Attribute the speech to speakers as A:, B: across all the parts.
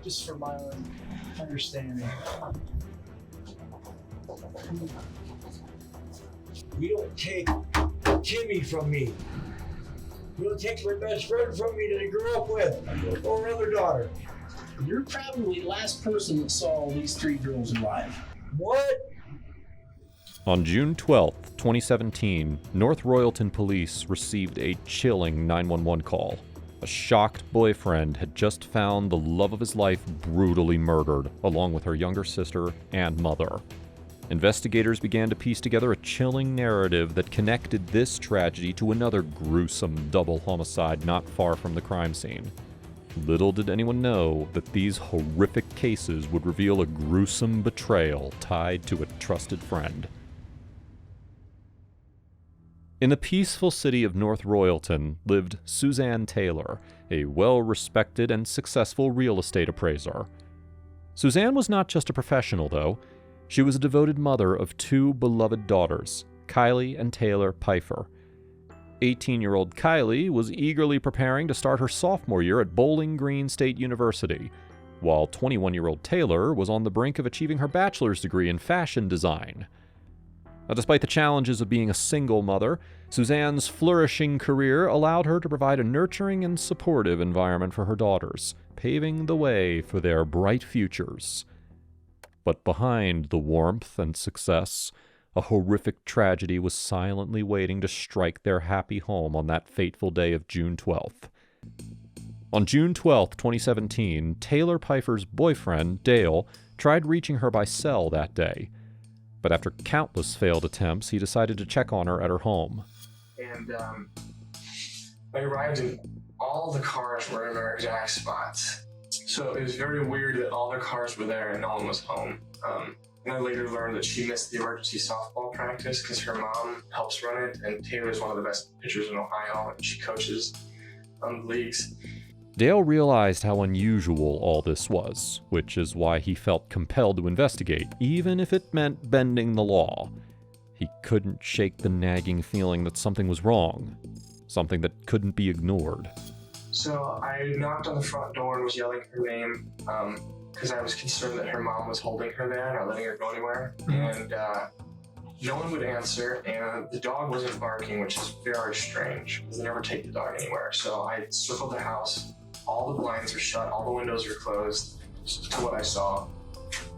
A: just for my own understanding.
B: You don't take Timmy from me. You don't take my best friend from me that I grew up with, or another daughter.
A: You're probably the last person that saw these three girls alive.
B: What?
C: On June 12, 2017, North Royalton police received a chilling 911 call. A shocked boyfriend had just found the love of his life brutally murdered, along with her younger sister and mother. Investigators began to piece together a chilling narrative that connected this tragedy to another gruesome double homicide not far from the crime scene. Little did anyone know that these horrific cases would reveal a gruesome betrayal tied to a trusted friend. In the peaceful city of North Royalton lived Suzanne Taylor, a well-respected and successful real estate appraiser. Suzanne was not just a professional, though. She was a devoted mother of two beloved daughters, Kylie and Taylor Pfeiffer. 18-year-old Kylie was eagerly preparing to start her sophomore year at Bowling Green State University, while 21-year-old Taylor was on the brink of achieving her bachelor's degree in fashion design. Now, despite the challenges of being a single mother, Suzanne's flourishing career allowed her to provide a nurturing and supportive environment for her daughters, paving the way for their bright futures. But behind the warmth and success, a horrific tragedy was silently waiting to strike their happy home on that fateful day of June 12th. On June 12, 2017, Taylor Pfeiffer's boyfriend, Dale, tried reaching her by cell that day. But after countless failed attempts, he decided to check on her at her home.
D: And I arrived and all the cars were in their exact spots. So it was very weird that all their cars were there and no one was home. And I later learned that she missed the emergency softball practice because her mom helps run it, and Taylor's one of the best pitchers in Ohio, and she coaches leagues.
C: Dale realized how unusual all this was, which is why he felt compelled to investigate, even if it meant bending the law. He couldn't shake the nagging feeling that something was wrong, something that couldn't be ignored.
D: So I knocked on the front door and was yelling her name because I was concerned that her mom was holding her there, not letting her go anywhere. And no one would answer, and the dog wasn't barking, which is very strange because they never take the dog anywhere. So I circled the house. All the blinds were shut, all the windows were closed, to what I saw.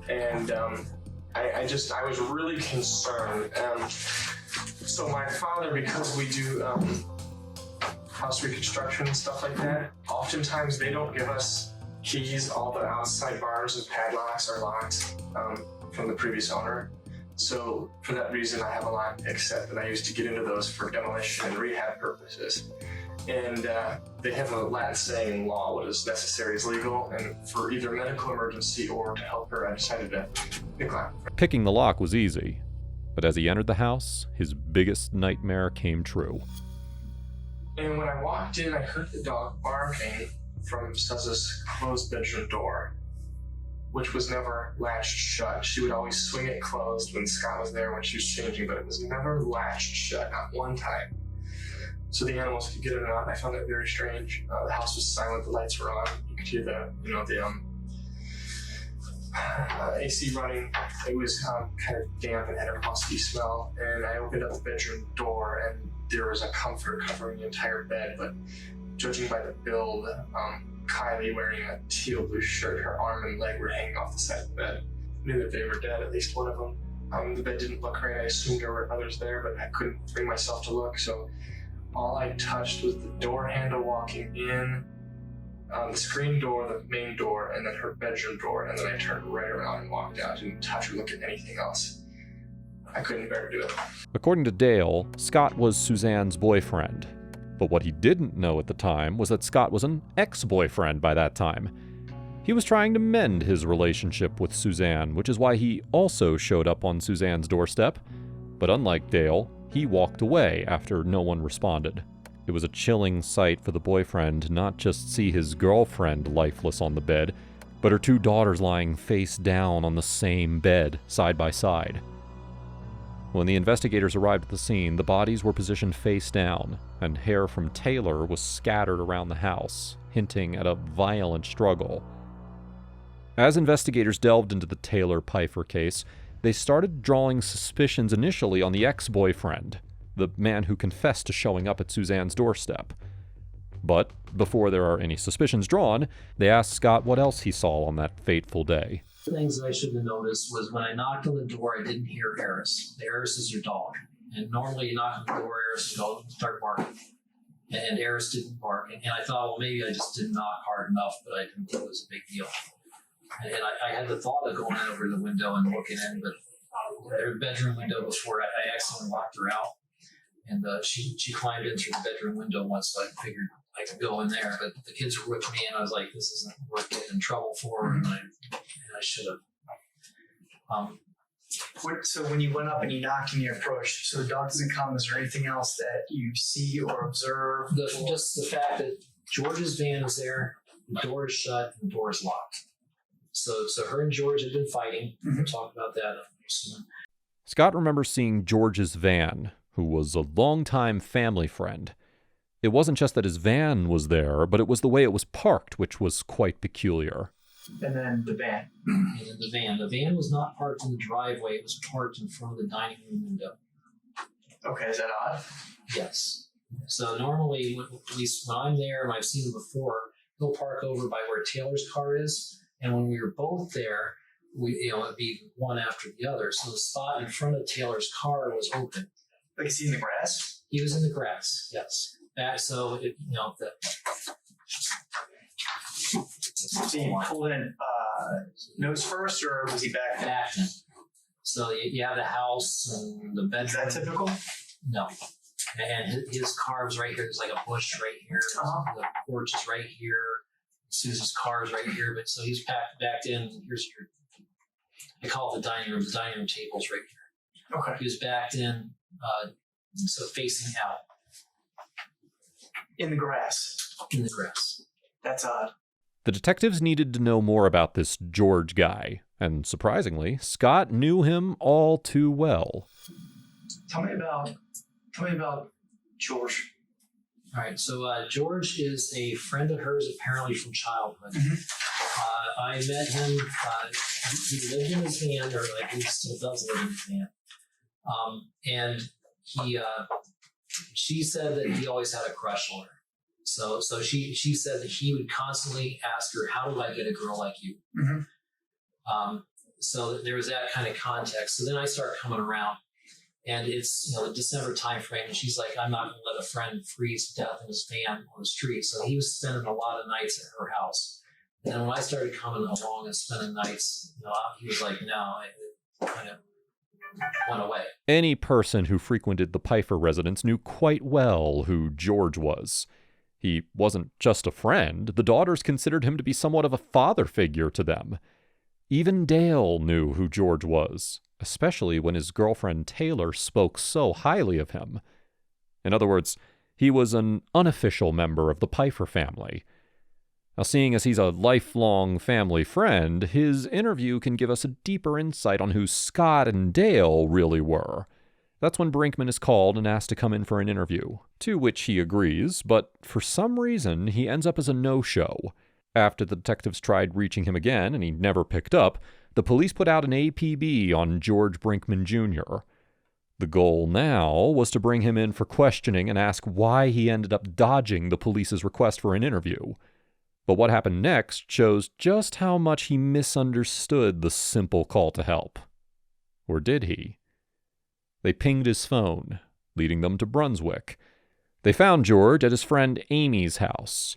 D: And I was really concerned. So my father, because we do house reconstruction and stuff like that, oftentimes they don't give us keys. All the outside bars and padlocks are locked from the previous owner. So for that reason, I have a lockpick set that I use to get into those for demolition and rehab purposes. And they have a Latin saying in law, what is necessary is legal, and for either medical emergency or to help her, I decided to pick lock.
C: Picking the lock was easy, but as he entered the house, his biggest nightmare came true.
D: And when I walked in, I heard the dog barking from Suz's closed bedroom door, which was never latched shut. She would always swing it closed when Scott was there when she was changing, but it was never latched shut, not one time. So the animals could get in and out, and I found that very strange. The house was silent, the lights were on. You could hear the AC running. It was kind of damp and had a musty smell. And I opened up the bedroom door, and there was a comforter covering the entire bed. But judging by the build, Kylie wearing a teal blue shirt, her arm and leg were hanging off the side of the bed. I knew that they were dead, at least one of them. The bed didn't look right. I assumed there were others there, but I couldn't bring myself to look. So all I touched was the door handle walking in, the screen door, the main door, and then her bedroom door, and then I turned right around and walked out. Didn't touch or look at anything else. I couldn't bear to do it.
C: According to Dale, Scott was Suzanne's boyfriend. But what he didn't know at the time was that Scott was an ex-boyfriend by that time. He was trying to mend his relationship with Suzanne, which is why he also showed up on Suzanne's doorstep. But unlike Dale, he walked away after no one responded. It was a chilling sight for the boyfriend to not just see his girlfriend lifeless on the bed, but her two daughters lying face down on the same bed, side by side. When the investigators arrived at the scene, the bodies were positioned face down, and hair from Taylor was scattered around the house, hinting at a violent struggle. As investigators delved into the Taylor-Pfeiffer case, they started drawing suspicions initially on the ex-boyfriend, the man who confessed to showing up at Suzanne's doorstep. But before there are any suspicions drawn, they asked Scott what else he saw on that fateful day.
A: The things that I should have noticed was when I knocked on the door, I didn't hear Eris. Eris is your dog. And normally you knock on the door, Eris will start barking. And Eris didn't bark. And I thought, well, maybe I just didn't knock hard enough, but I didn't think it was a big deal. And I had the thought of going over the window and looking in, but their bedroom window before I accidentally locked her out. And she climbed in through the bedroom window once, so I figured I could go in there. But the kids were with me, and I was like, this isn't worth getting in trouble for, and I should have.
E: So when you went up and you knocked and you approached, so the dog doesn't come, is there anything else that you see or observe?
A: Just the fact that George's van is there, the door is shut, and the door is locked. So her and George had been fighting. We'll talk about that soon.
C: Scott remembers seeing George's van, who was a longtime family friend. It wasn't just that his van was there, but it was the way it was parked, which was quite peculiar.
E: And then the van.
A: And then the van. The van was not parked in the driveway. It was parked in front of the dining room window.
E: Okay, is that odd?
A: Yes. So normally, at least when I'm there, and I've seen him before, he'll park over by where Taylor's car is. And when we were both there, it'd be one after the other. So the spot in front of Taylor's car was open.
E: Like, is he in the grass?
A: He was in the grass, yes. So
E: he pulled in nose first, or was he back?
A: Back in. So you have the house and the bedroom.
E: Is that typical?
A: No. And his car was right here. There's like a bush right here. The porch is right here. Susan's car is right here. But so he's backed in. Here's I call it the dining room. The dining room table's right here.
E: Okay.
A: He was backed in, so facing out.
E: In the grass.
A: In the grass.
E: That's odd.
C: The detectives needed to know more about this George guy, and surprisingly, Scott knew him all too well.
E: Tell me about George.
A: All right, so George is a friend of hers, apparently from childhood.
E: Mm-hmm.
A: I met him. He lived in his van, or like he still does live in his van. And she said that he always had a crush on her. So she said that he would constantly ask her, "How do I get a girl like you?"
E: Mm-hmm.
A: So there was that kind of context. So then I start coming around. And it's the December time frame, and she's like, I'm not going to let a friend freeze to death in his van on the street. So he was spending a lot of nights at her house. And then when I started coming along and spending nights, he was like, no, it kind of went away.
C: Any person who frequented the Pfeiffer residence knew quite well who George was. He wasn't just a friend. The daughters considered him to be somewhat of a father figure to them. Even Dale knew who George was, especially when his girlfriend Taylor spoke so highly of him. In other words, he was an unofficial member of the Pfeiffer family. Now, seeing as he's a lifelong family friend, his interview can give us a deeper insight on who Scott and Dale really were. That's when Brinkman is called and asked to come in for an interview, to which he agrees, but for some reason he ends up as a no-show. After the detectives tried reaching him again and he never picked up, the police put out an APB on George Brinkman Jr. The goal now was to bring him in for questioning and ask why he ended up dodging the police's request for an interview. But what happened next shows just how much he misunderstood the simple call to help. Or did he? They pinged his phone, leading them to Brunswick. They found George at his friend Amy's house.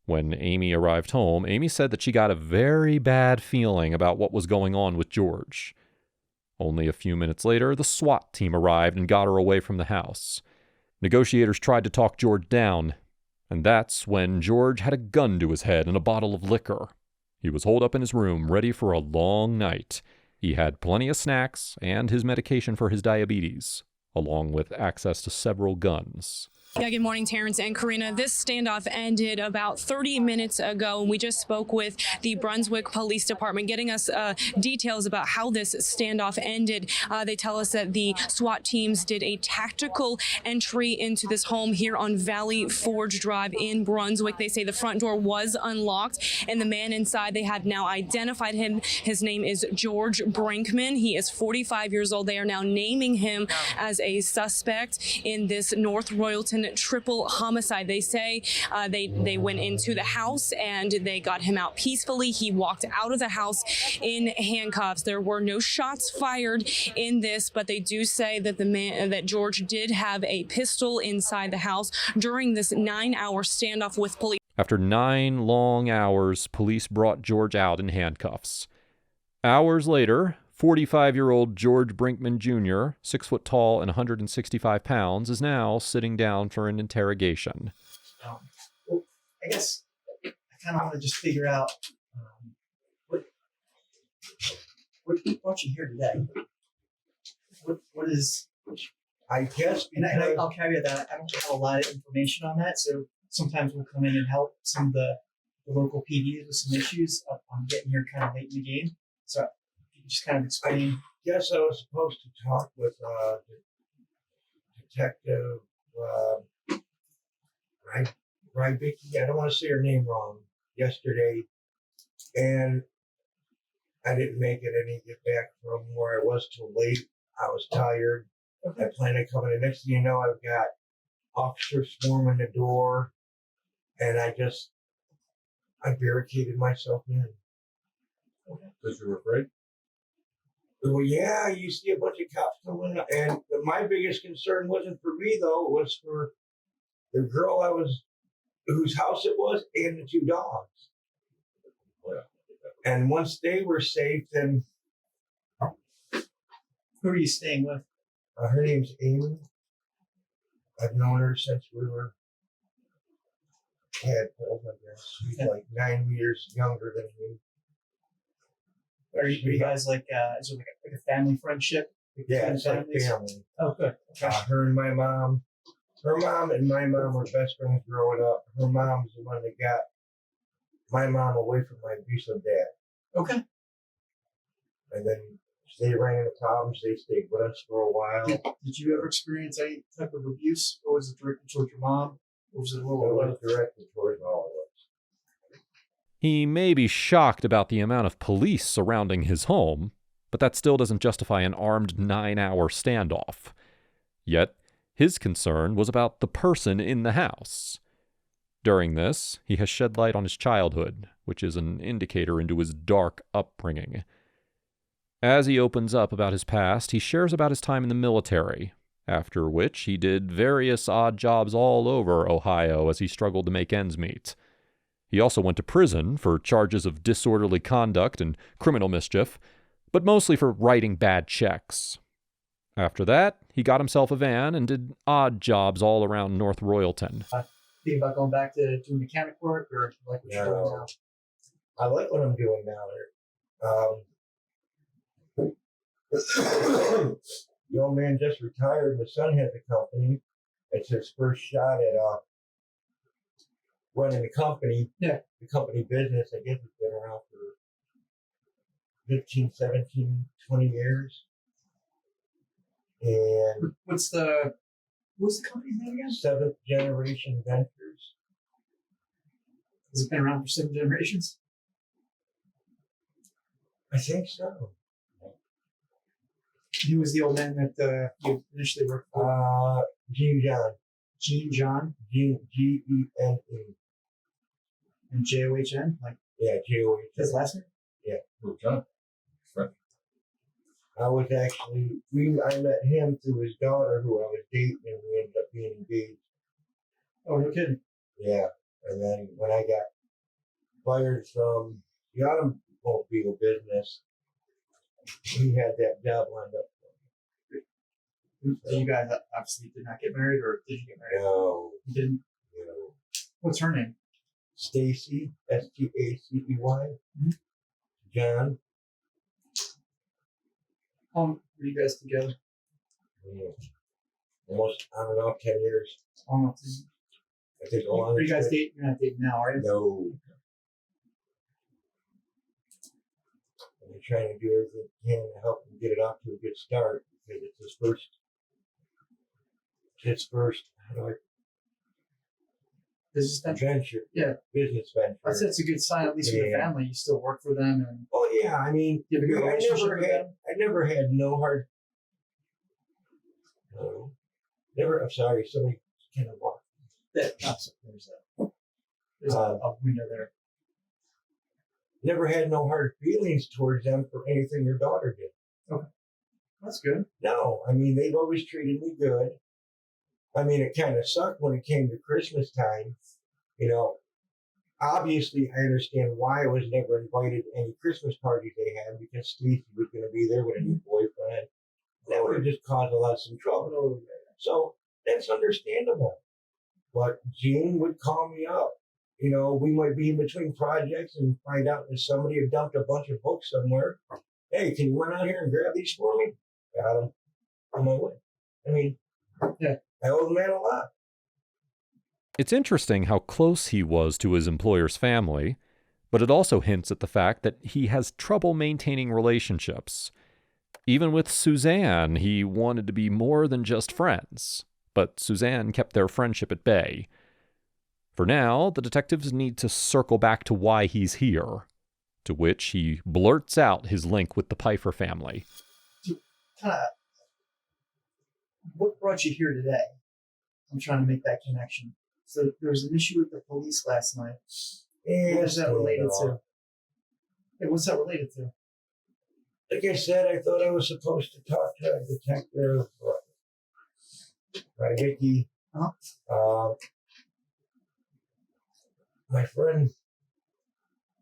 C: When Amy arrived home, Amy said that she got a very bad feeling about what was going on with George. Only a few minutes later, the SWAT team arrived and got her away from the house. Negotiators tried to talk George down, and that's when George had a gun to his head and a bottle of liquor. He was holed up in his room, ready for a long night. He had plenty of snacks and his medication for his diabetes, along with access to several guns.
F: Yeah, good morning, Terrence and Karina. This standoff ended about 30 minutes ago, and we just spoke with the Brunswick Police Department, getting us details about how this standoff ended. They tell us that the SWAT teams did a tactical entry into this home here on Valley Forge Drive in Brunswick. They say the front door was unlocked, and the man inside, they have now identified him. His name is George Brinkman. He is 45 years old. They are now naming him as a suspect in this North Royalton triple homicide. They say they went into the house and they got him out peacefully. He walked out of the house in handcuffs. There were no shots fired in this, but they do say that that George did have a pistol inside the house during this 9-hour standoff with police.
C: After 9 long hours, police brought George out in handcuffs. Hours later, 45-year-old George Brinkman Jr., 6 foot tall and 165 pounds, is now sitting down for an interrogation.
E: Well, I guess I kind of want to just figure out what brought you here today. What is?
B: I guess
E: And
B: because
E: I'll caveat that I don't have a lot of information on that, so sometimes we'll come in and help some of the local PDs with some issues. I'm getting here kind of late in the game, so if you can just kind of explain.
B: yes, I was supposed to talk with Detective Vicky. I don't want to say her name wrong. Yesterday, and I didn't make it. I didn't get back from where I was till late. I was tired. I planned on coming. The next thing you know, I've got officers swarming the door, and I barricaded myself in.
G: Because you were afraid?
B: Well, yeah, you see a bunch of cops coming, and my biggest concern wasn't for me though; it was for the girl whose house it was, and the 2 dogs. And once they were safe, then
E: Who are you staying with?
B: her name's Amy. I've known her since we were tadpoles, I guess. She's like 9 years younger than me.
E: Are you guys like? Is it like a family friendship?
B: Yeah, it's like
E: Families?
B: family.
E: Oh, good. Okay.
B: Her and my mom. Her mom and my mom were best friends growing up. Her mom's the one that got my mom away from my abusive dad.
E: Okay.
B: And then they ran into problems. They stayed with us for a while.
E: Did you ever experience any type of abuse, or was it directed towards your mom, or was it a
B: It
E: little?
B: was directed towards all of us.
C: He may be shocked about the amount of police surrounding his home, but that still doesn't justify an armed 9-hour standoff. Yet, his concern was about the person in the house. During this, he has shed light on his childhood, which is an indicator into his dark upbringing. As he opens up about his past, he shares about his time in the military, after which he did various odd jobs all over Ohio as he struggled to make ends meet. He also went to prison for charges of disorderly conduct and criminal mischief, but mostly for writing bad checks. After that, he got himself a van and did odd jobs all around North Royalton.
E: Think about going back to doing mechanic work, or like what you're doing now?
B: I like what I'm doing now. The old man just retired. The son has a company. It's his first shot at running the company.
E: Yeah.
B: The company business, I guess, it's been around for 15, 17, 20 years. And
E: What's the company's name again?
B: 7th Generation Ventures.
E: Has it been around for 7 generations?
B: I think so.
E: He was the old man that you initially worked for.
B: Gene John.
E: Gene John
B: Gene.
E: and JOHN, like
B: Yeah, Joey.
E: his last name.
G: Who, John?
B: I was actually, I met him through his daughter who I was dating, and we ended up being engaged.
E: Oh, no kidding.
B: Yeah. And then when I got fired from the automobile business, he had that job lined up for me.
E: So you guys obviously did not get married, or did you get married?
B: No,
E: You didn't.
B: no.
E: What's her name?
B: Stacy, Stacey.
E: Mhm.
B: John.
E: Were you guys together?
B: Yeah. almost, I don't know, 10 years.
E: Oh,
B: I think
E: are you guys dating? You're not dating now, are you?
B: No. And we're trying to do everything we can to help him get it off to a good start because it's his first, how do I,
E: Business venture.
B: venture.
E: Yeah.
B: Business venture.
E: I said it's a good sign, at least for the
B: Yeah.
E: family. You still work for them, and
B: Oh yeah, I mean,
E: you have a good relationship with them.
B: I never had no hard. No, never. I'm sorry. Somebody kind of walked.
E: There's a window there.
B: Never had no hard feelings towards them for anything their daughter did.
E: That's good.
B: No, I mean they've always treated me good. I mean it kind of sucked when it came to Christmas time. You know, obviously I understand why I was never invited to any Christmas parties they had because Stacey was going to be there with a new boyfriend. That would have just caused a lot of some trouble. So that's understandable. But Gene would call me up. You know, we might be in between projects and find out that somebody had dumped a bunch of books somewhere. Hey, can you run out here and grab these for me? Got them. On my way. I mean,
E: yeah,
B: I owe the man a lot.
C: It's interesting how close he was to his employer's family, but it also hints at the fact that he has trouble maintaining relationships. Even with Suzanne, he wanted to be more than just friends, but Suzanne kept their friendship at bay. For now, the detectives need to circle back to why he's here, to which he blurts out his link with the Pfeiffer family.
E: What brought you here today? I'm trying to make that connection. So there was an issue with the police last night. What is that related to? Hey, what's that related to?
B: Like I said, I thought I was supposed to talk to a detective, by Vicky. My friend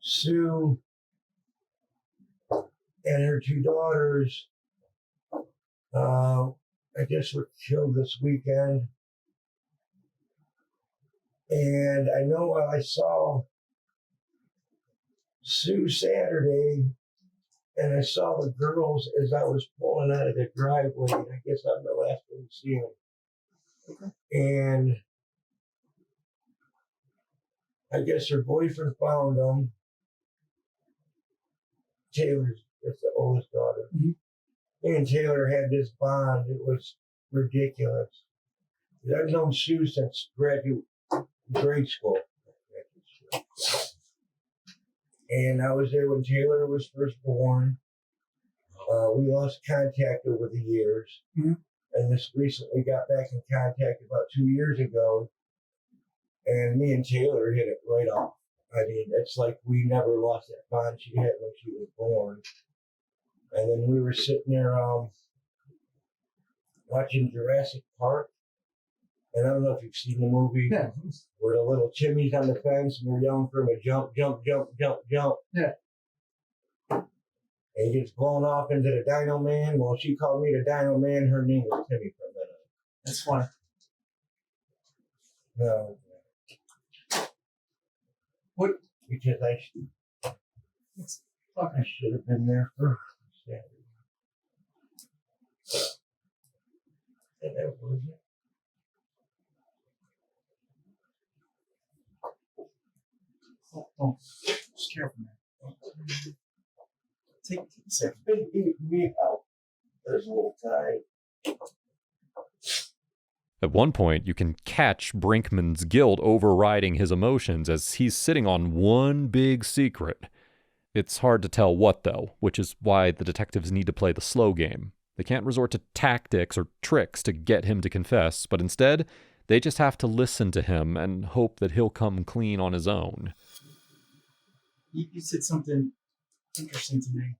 B: Sue and her two daughters, I guess were killed this weekend. And I know I saw Sue Saturday, and I saw the girls as I was pulling out of the driveway. I guess I'm the last one to see them.
E: Okay.
B: And I guess her boyfriend found them. Taylor's, that's the oldest daughter.
E: Mm-hmm.
B: Me and Taylor had this bond. It was ridiculous. I've known Sue since graduate grade school. And I was there when Taylor was first born. We lost contact over the years.
E: Mm-hmm.
B: And this recently got back in contact about 2 years ago. And me and Taylor hit it right off. I mean, it's like we never lost that bond she had when she was born. And then we were sitting there watching Jurassic Park. And I don't know if you've seen the movie.
E: Yeah.
B: Where the little Timmy's on the fence and we're yelling for him to jump, jump, jump, jump, jump.
E: Yeah.
B: And he gets blown off into the Dino Man. Well, she called me the Dino Man. Her name was Timmy from then on.
E: That's funny.
B: No.
E: What?
B: Because I should have been there for Saturday. And that was it.
E: Oh, just careful, man. Take a second.
B: Been eating me out this whole time.
C: At one point, you can catch Brinkman's guilt overriding his emotions as he's sitting on one big secret. It's hard to tell what, though, which is why the detectives need to play the slow game. They can't resort to tactics or tricks to get him to confess, but instead, they just have to listen to him and hope that he'll come clean on his own.
E: You said something interesting to me.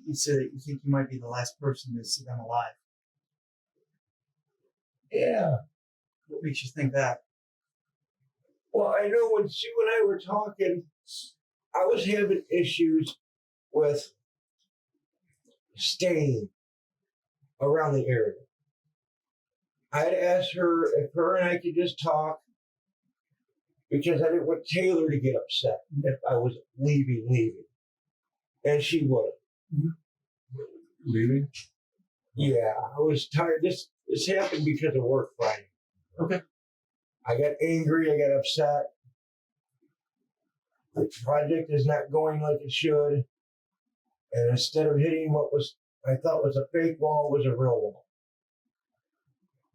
E: You said that you think you might be the last person to see them alive.
B: Yeah.
E: What makes you think that?
B: Well, I know when Sue and I were talking, I was having issues with staying around the area. I'd asked her if her and I could just talk because I didn't want Taylor to get upset if I was leaving. And she would.
G: Leaving?
B: Yeah, I was tired. This happened because of work Friday.
E: Okay.
B: I got angry. I got upset. The project is not going like it should. And instead of hitting what was I thought was a fake wall, was a real wall.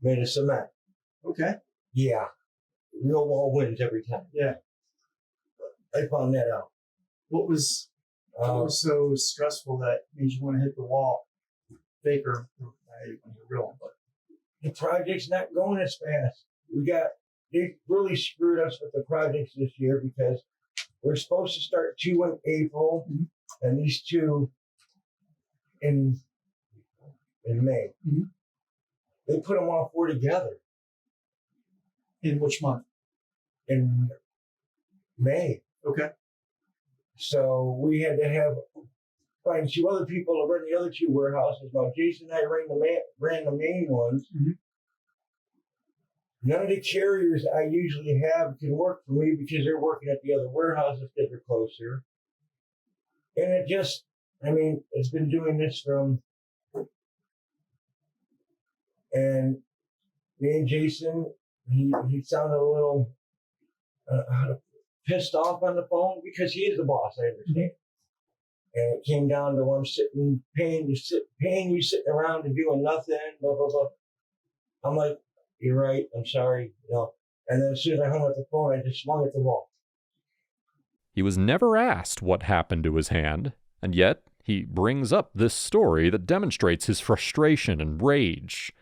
B: Made of cement.
E: Okay.
B: Yeah. Real wall wins every time.
E: Yeah.
B: I found that out.
E: What was so stressful that made you want to hit the wall? Fake or real? But
B: The project's not going as fast. They really screwed us with the projects this year because we're supposed to start 2 in April and these 2 in May.
E: Mhm.
B: They put them all 4 together
E: in which month?
B: in May.
E: Okay.
B: So we had to find 2 other people to run the other 2 warehouses. Now Jason and I ran the main ones.
E: Mhm.
B: None of the carriers I usually have can work for me because they're working at the other warehouses because they're closer. And it's been doing this and me and Jason, he sounded a little pissed off on the phone because he is the boss, I understand. And it came down to I'm paying you sitting around and doing nothing, blah, blah, blah. I'm like, you're right, I'm sorry, And then as soon as I hung up the phone, I just swung at the wall.
C: He was never asked what happened to his hand, and yet he brings up this story that demonstrates his frustration and rage.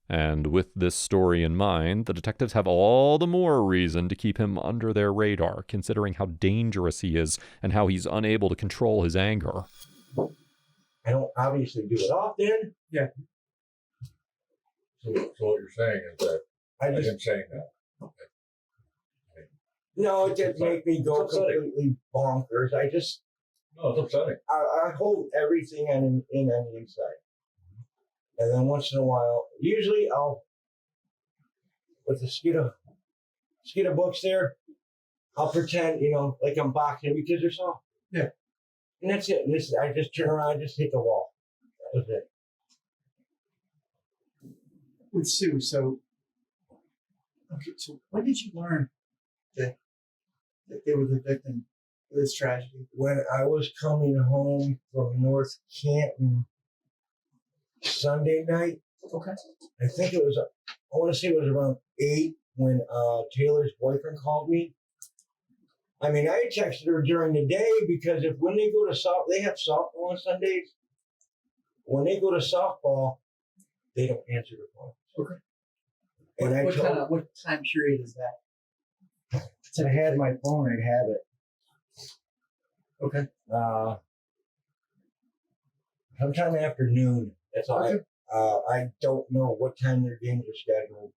C: And with this story in mind, the detectives have all the more reason to keep him under their radar, considering how dangerous he is and how he's unable to control his anger.
B: I don't obviously do it often.
E: Yeah.
G: So what you're saying is that I am saying that.
B: No, it didn't make me go completely bonkers.
G: No, it's upsetting.
B: I hold everything on the inside. And then once in a while, usually I'll, with the skid of books there, I'll pretend, like I'm boxing because they're soft.
E: Yeah.
B: And that's it. And I just turn around and just hit the wall. That was it.
E: With Sue, so when did you learn that they were the victim of this tragedy?
B: When I was coming home from North Canton Sunday night,
E: Okay.
B: I think it was, I want to say it was around 8 when Taylor's boyfriend called me. I mean, I texted her during the day because when they go to they have softball on Sundays. When they go to softball, they don't answer the phone.
E: Okay.
B: And
E: what time period is that?
B: If I had my phone, I'd have it.
E: Okay.
B: Sometime afternoon. That's all.
E: Okay.
B: I don't know what time their games are scheduled,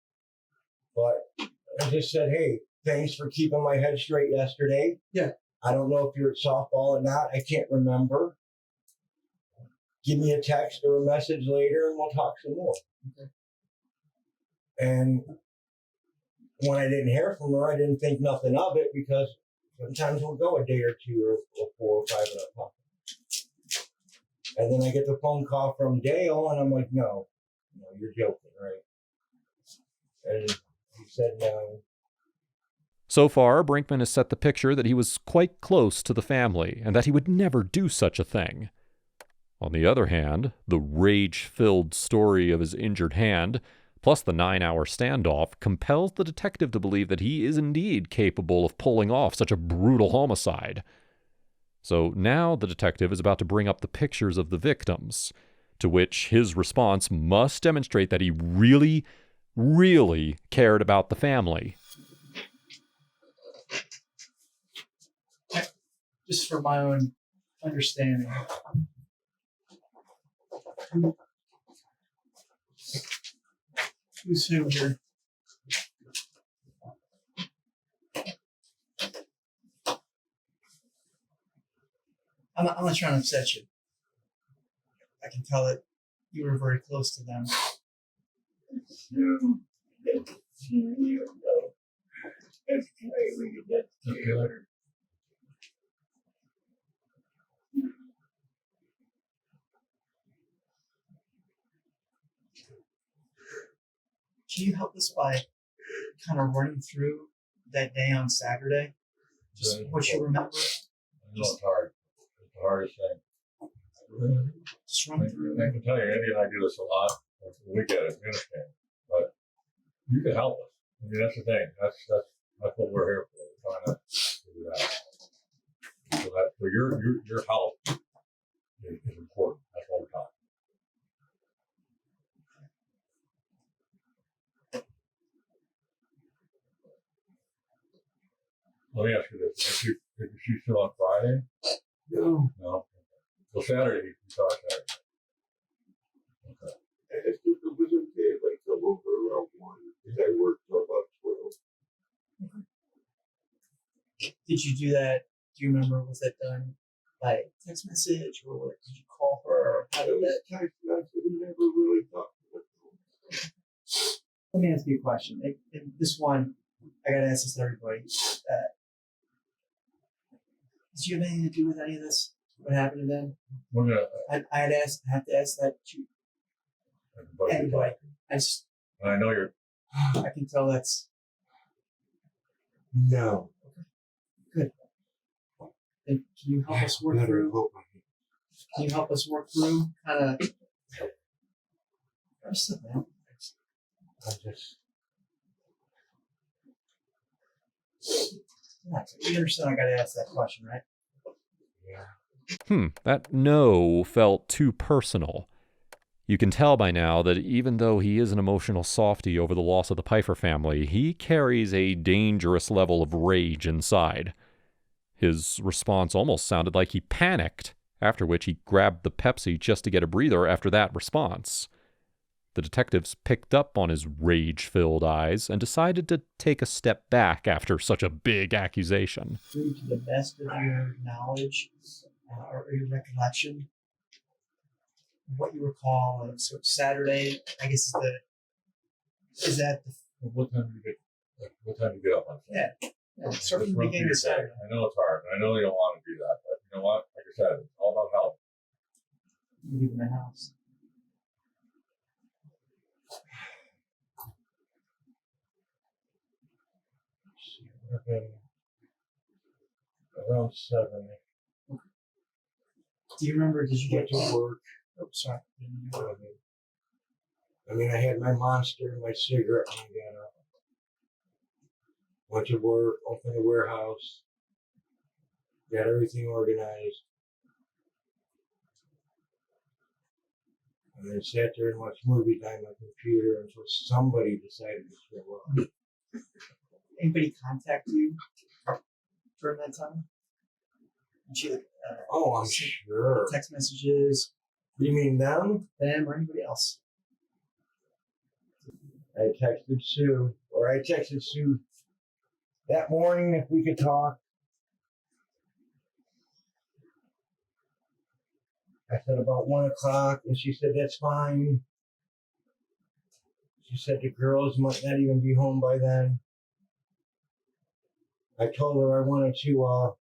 B: but I just said, hey, thanks for keeping my head straight yesterday.
E: Yeah. I
B: don't know if you're at softball or not. I can't remember. Give me a text or a message later and we'll talk some more.
E: Okay.
B: And when I didn't hear from her, I didn't think nothing of it because sometimes we'll go a day or 2 or 4 or 5 and up. And then I get the phone call from Dale and I'm like, no, you're joking, right? And he said no.
C: So far, Brinkman has set the picture that he was quite close to the family and that he would never do such a thing. On the other hand, the rage-filled story of his injured hand, plus the 9-hour standoff, compels the detective to believe that he is indeed capable of pulling off such a brutal homicide. So now the detective is about to bring up the pictures of the victims, to which his response must demonstrate that he really, really cared about the family.
E: Just for my own understanding, who's who here? I'm not trying to upset you. I can tell that you were very close to them. Can you help us by kind of running through that day on Saturday? Just what you remember?
G: I know it's hard. It's the hardest thing.
E: Just run through.
G: I can tell you, Andy and I do this a lot. We get it, we understand. But you can help us. I mean, that's the thing. That's what we're here for. We're trying to do that. So that for your help is important. That's what we're talking. Let me ask you this: is she still on Friday?
B: No.
G: No. So Saturday, you saw Saturday. Okay.
B: I asked if it was okay if I come over around 1, because I work till about 12.
E: Did you do that? Do you remember? Was that done by text message or did you call her? Or how did that?
B: Text message, we never really talked about it.
E: Let me ask you a question. And this one, I gotta ask this to everybody. Did you have anything to do with any of this? What happened to them?
G: We're gonna.
E: I have to ask that to everybody.
G: I know you're.
E: I can tell that's
B: No.
E: good. And can you help us work
B: Never
E: through?
B: hope I can.
E: Can you help us work through kind of? Man.
B: I just.
E: Yeah, you understand? I gotta ask that question, right?
B: Yeah.
C: That no felt too personal. You can tell by now that even though he is an emotional softy over the loss of the Pfeiffer family, he carries a dangerous level of rage inside. His response almost sounded like he panicked, after which he grabbed the Pepsi just to get a breather after that response. The detectives picked up on his rage-filled eyes and decided to take a step back after such a big accusation.
E: To the best of your knowledge or your recollection, what you recall of sort of Saturday, I guess is that the
G: What time do you get up on Saturday?
E: yeah, sort of
G: Just
E: the
G: run
E: beginning
G: through
E: of
G: your day.
E: Saturday.
G: I know it's hard. I know you don't want to do that, but you know what? Like I said, it's all about help.
E: Leaving the house.
B: Would have been around 7.
E: Do you remember? Did you
B: Went
E: get
B: to work.
E: Oh, sorry.
B: I mean, I had my monster, my cigarette, and I got up. Went to work, opened the warehouse, got everything organized. And then sat there and watched movies on my computer until somebody decided to show up.
E: Anybody contact you during that time? Did you,
B: Oh, I'm
E: send
B: sure.
E: text messages,
B: You mean them?
E: them, or anybody else?
B: I texted Sue that morning if we could talk. I said about 1 o'clock, and she said that's fine. She said the girls might not even be home by then. I told her I wanted to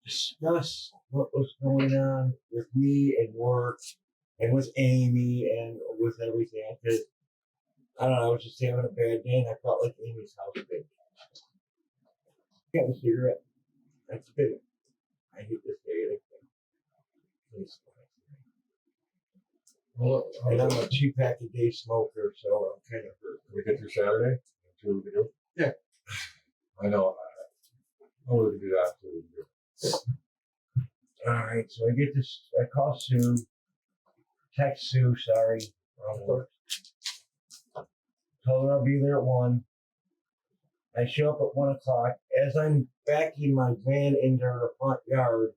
B: discuss what was going on with me and work and with Amy and with everything. Because I don't know, I was just having a bad day and I felt like Amy's house big. Got a cigarette. That's big. I hate this day. Please.
G: Well,
B: And I'm a 2-pack-a-day smoker, so I'm kind of hurt.
G: Can we get through Saturday? See what we can do?
B: Yeah.
G: I know. I know we can do that. See what we can do.
B: All right, so I get this. I call Sue. Text Sue. Sorry, wrong word. Tell her I'll be there at 1. I show up at 1 o'clock. As I'm backing my van into her front yard,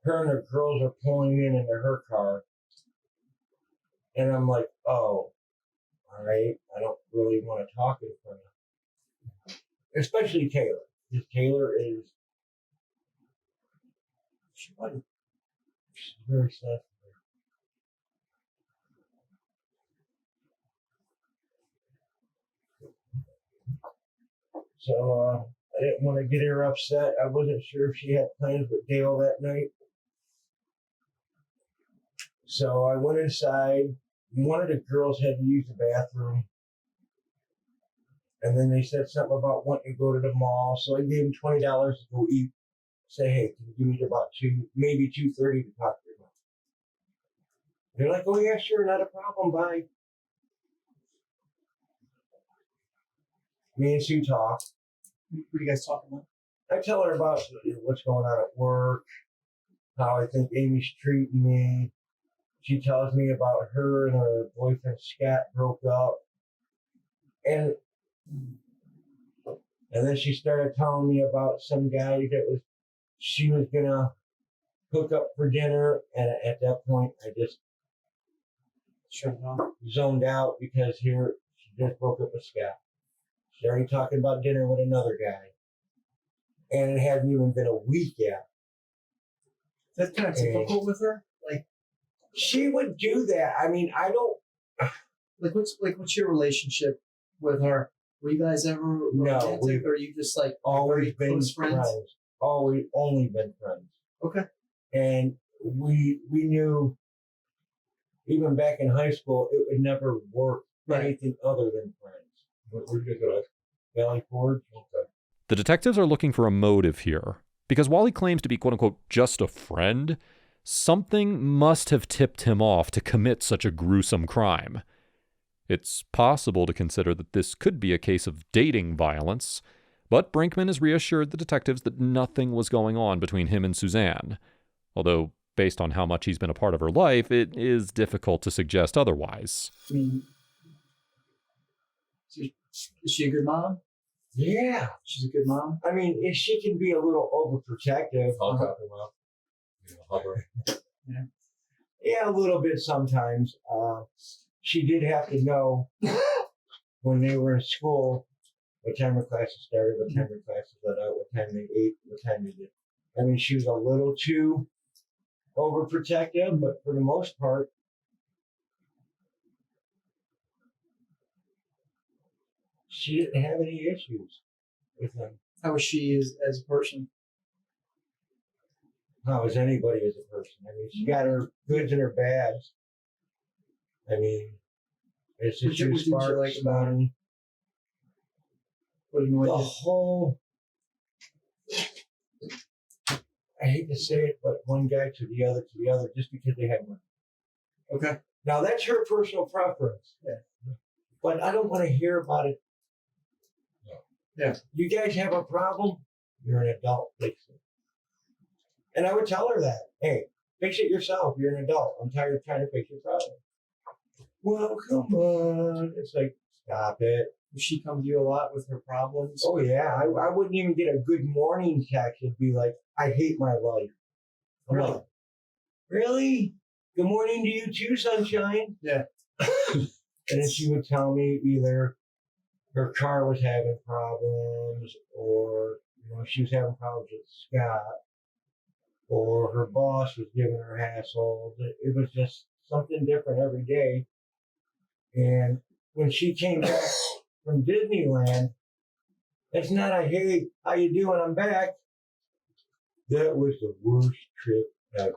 B: her and her girls are pulling in into her car, and I'm like, "Oh, all right. I don't really want to talk in front of her, especially Taylor, because Taylor is." She's very sensitive. So I didn't want to get her upset. I wasn't sure if she had plans with Dale that night. So I went inside. One of the girls had to use the bathroom. And then they said something about wanting to go to the mall. So I gave them $20 to go eat. Say, hey, can you give me about maybe 2:30 to talk to your mom? They're like, oh yeah, sure, not a problem, bye. Me and Sue talk.
E: What are you guys talking about?
B: I tell her about what's going on at work, how I think Amy's treating me. She tells me about her and her boyfriend Scott broke up. And then she started telling me about some guy that she was gonna hook up for dinner, and at that point I just zoned out because here she just broke up with Scott. She's already talking about dinner with another guy. And it hadn't even been a week yet.
E: That's kind of typical with her. Like,
B: she would do that. I mean, I don't.
E: What's your relationship with her? Were you guys ever romantic, or are you just like
B: always
E: very
B: been
E: close friends?
B: Always only been friends.
E: Okay.
B: And we knew even back in high school it would never work anything other than friends.
G: Where'd you go?
B: Valley Forge.
G: Okay.
C: The detectives are looking for a motive here, because while he claims to be quote-unquote just a friend, something must have tipped him off to commit such a gruesome crime. It's possible to consider that this could be a case of dating violence, but Brinkman has reassured the detectives that nothing was going on between him and Suzanne, although based on how much he's been a part of her life, it is difficult to suggest otherwise.
E: I mean, is she a good mom?
B: Yeah.
E: She's a good mom?
B: I mean, if she can be a little overprotective.
G: I'll talk about, hover.
B: Yeah, a little bit sometimes. She did have to know when they were in school what time her classes started, what time her classes let out, what time they ate, what time they did. I mean, she was a little too overprotective, but for the most part, she didn't have any issues with him.
E: How was she as a person?
B: How is anybody as a person? I mean, she got her goods and her bads. I mean, it's just
E: What did you like about her?
B: money.
E: What annoyed
B: The
E: you?
B: whole, I hate to say it, but one guy to the other, just because they had money.
E: Okay.
B: Now that's her personal preference.
E: Yeah.
B: But I don't want to hear about it.
G: No.
E: Yeah.
B: You guys have a problem? You're an adult, fix it. And I would tell her that. Hey, fix it yourself. You're an adult. I'm tired of trying to fix your problem. Well, come on. It's like, stop it.
E: Does she come to you a lot with her problems?
B: Oh, yeah. I wouldn't even get a good morning text and be like, I hate my life. I'm
E: Really?
B: like, really? Good morning to you too, sunshine.
E: Yeah.
B: And then she would tell me either her car was having problems, or she was having problems with Scott, or her boss was giving her hassles. It was just something different every day. And when she came back from Disneyland, it's not a, hey, how you doing? I'm back. That was the worst trip ever.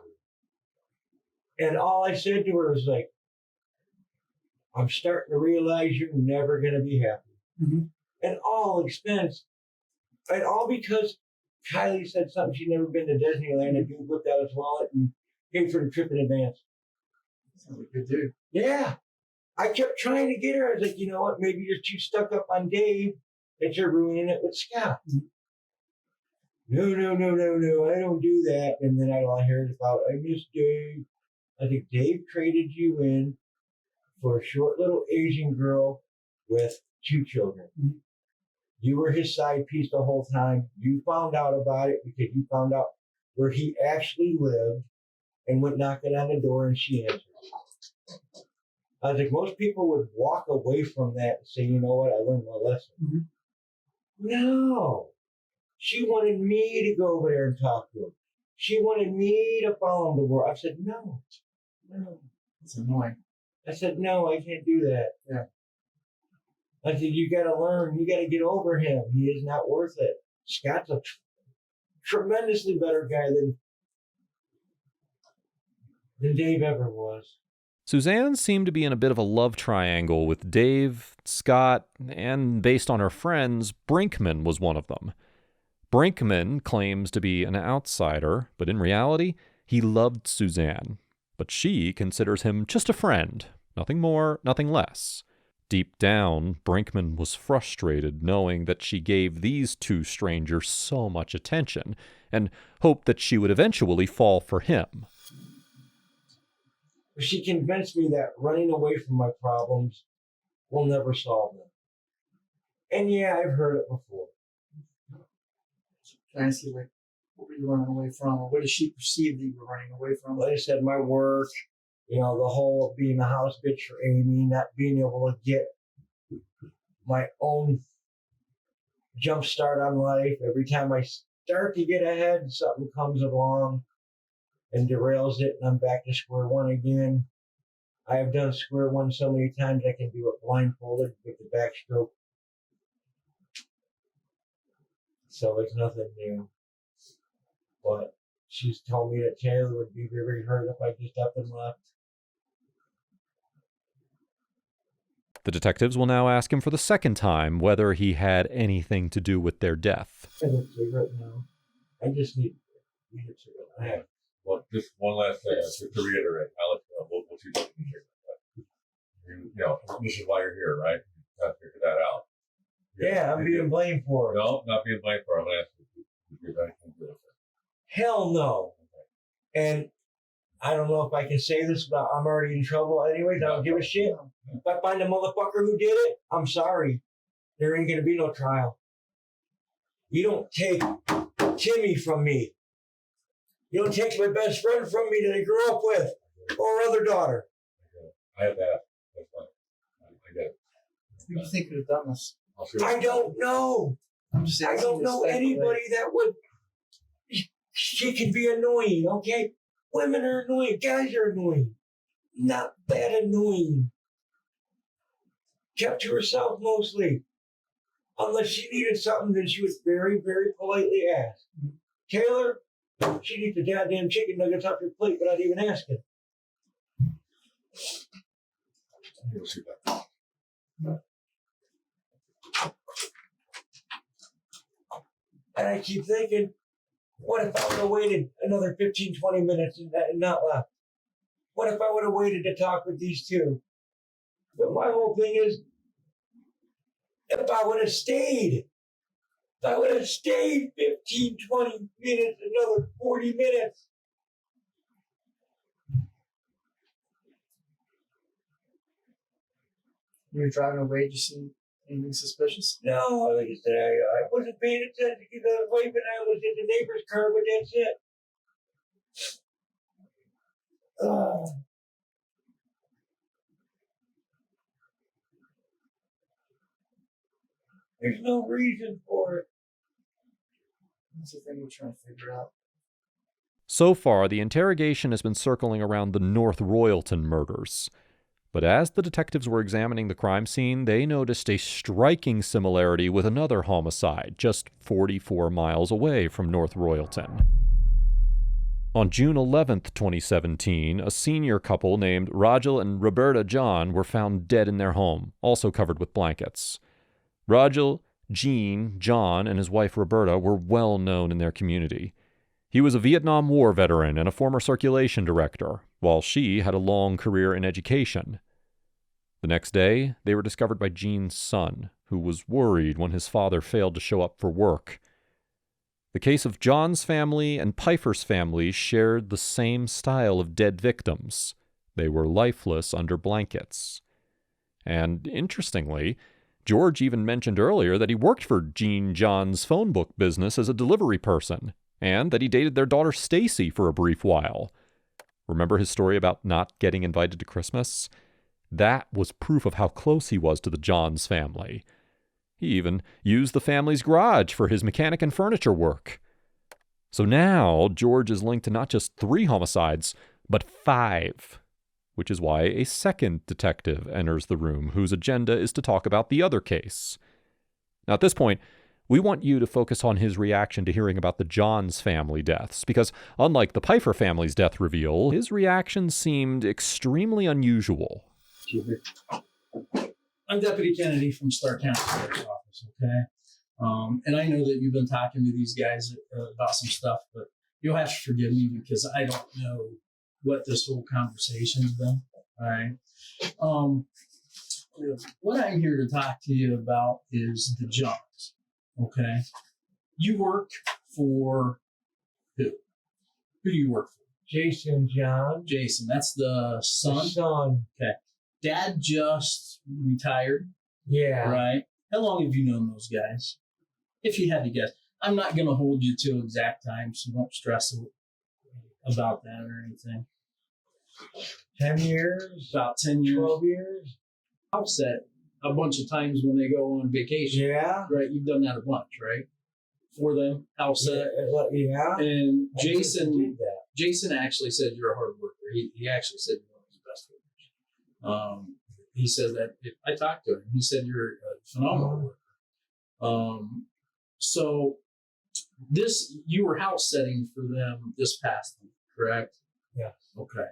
B: And all I said to her was like, I'm starting to realize you're never going to be happy.
E: Mm-hmm.
B: And all expense, and all because Kylie said something, she'd never been to Disneyland, and dude whipped out his wallet and paid for the trip in advance.
E: Sounds like a good dude.
B: Yeah. I kept trying to get her. I was like, you know what? Maybe you're too stuck up on Dave that you're ruining it with Scott. Mm-hmm. No, I don't do that. And then I heard about, I miss Dave. I think Dave traded you in for a short little Asian girl with 2 children. Mm-hmm. You were his side piece the whole time. You found out about it because you found out where he actually lived and went knocking on the door and she answered. I was like, most people would walk away from that and say, you know what, I learned my lesson. Mm-hmm. No. She wanted me to go over there and talk to him. She wanted me to follow him to work. I said, no.
E: It's annoying.
B: I said, no, I can't do that.
E: Yeah.
B: I said, you got to learn. You got to get over him. He is not worth it. Scott's a tremendously better guy than than Dave ever was.
C: Suzanne seemed to be in a bit of a love triangle with Dave, Scott, and based on her friends, Brinkman was one of them. Brinkman claims to be an outsider, but in reality, he loved Suzanne. But she considers him just a friend, nothing more, nothing less. Deep down, Brinkman was frustrated knowing that she gave these two strangers so much attention, and hoped that she would eventually fall for him.
B: She convinced me that running away from my problems will never solve them. And yeah, I've heard it before.
E: Can I ask you, like, what were you running away from, or what did she perceive that you were running away from?
B: Like I said, my work, the whole being a house bitch for Amy, not being able to get my own jump start on life. Every time I start to get ahead, something comes along and derails it, and I'm back to square one again. I have done square one so many times I can do it blindfolded with the backstroke. So it's nothing new. But she's told me that Taylor would be very hurt if I just up and left.
C: The detectives will now ask him for the second time whether he had anything to do with their death.
B: I need a cigarette now. I just need a cigarette.
G: Well, just one last thing, just to reiterate, Alex, we'll see what we can hear. This is why you're here, right? You have to figure that out.
B: Yeah, I'm being blamed for it.
G: No, not being blamed for it. I'm going to ask you if you have anything to do with it.
B: Hell no. And I don't know if I can say this, but I'm already in trouble anyways. I don't give a shit. If I find a motherfucker who did it, I'm sorry. There ain't going to be no trial. You don't take Timmy from me. You don't take my best friend from me that I grew up with, or other daughter.
G: I have that. That's fine. I get it.
E: Who do you think could have done this?
B: I don't know.
E: I'm just
B: I
E: asking
B: don't
E: you to
B: know
E: speculate.
B: anybody that would. She can be annoying, okay? Women are annoying. Guys are annoying. Not that annoying. Kept to herself mostly. Unless she needed something, then she was very, very politely asked. Taylor, she needs the goddamn chicken nuggets off your plate without even asking.
G: You'll see that.
B: And I keep thinking, what if I would have waited another 15, 20 minutes and not left? What if I would have waited to talk with these two? But my whole thing is, if I would have stayed, 15, 20 minutes, another 40 minutes.
E: You were driving away, did you see anything suspicious?
B: No, like I said, I wasn't paying attention to the way, but I was in the neighbor's car, but that's it. There's no reason for it.
E: That's the thing we're trying to figure out.
C: So far, the interrogation has been circling around the North Royalton murders. But as the detectives were examining the crime scene, they noticed a striking similarity with another homicide just 44 miles away from North Royalton. On June 11th, 2017, a senior couple named Rajal and Roberta John were found dead in their home, also covered with blankets. Rajal, Jean, John, and his wife Roberta were well known in their community. He was a Vietnam War veteran and a former circulation director, while she had a long career in education. The next day, they were discovered by Jean's son, who was worried when his father failed to show up for work. The case of John's family and Pfeiffer's family shared the same style of dead victims. They were lifeless under blankets. And interestingly, George even mentioned earlier that he worked for Jean John's phone book business as a delivery person, and that he dated their daughter Stacy for a brief while. Remember his story about not getting invited to Christmas? That was proof of how close he was to the Johns family. He even used the family's garage for his mechanic and furniture work. So now George is linked to not just 3 homicides, but 5, which is why a second detective enters the room whose agenda is to talk about the other case. Now at this point, We want you to focus on his reaction to hearing about the Johns family deaths, because unlike the Pfeiffer family's death reveal, his reaction seemed extremely unusual.
H: I'm Deputy Kennedy from Stark County Sheriff's Office, okay? And I know that you've been talking to these guys about some stuff, but you'll have to forgive me because I don't know what this whole conversation's been, all right? What I'm here to talk to you about is the Johns, okay? You work for who? Who do you work for?
B: Jason John.
H: Jason, that's the son?
B: Son.
H: Okay. Dad just retired,
B: Yeah.
H: right? How long have you known those guys? If you had to guess. I'm not going to hold you to exact time, so don't stress about that or anything.
B: 10 years.
H: About 10 years.
B: 12 years.
H: House set a bunch of times when they go on vacation,
B: Yeah.
H: right? You've done that a bunch, right? For them, house set.
B: Yeah.
H: And
B: I just
H: Jason,
B: did that.
H: Jason actually said you're a hard worker. He actually said you're one of his best workers. He said that I talked to him. He said you're a phenomenal worker. So you were house setting for them this past week, correct?
B: Yeah.
H: Okay.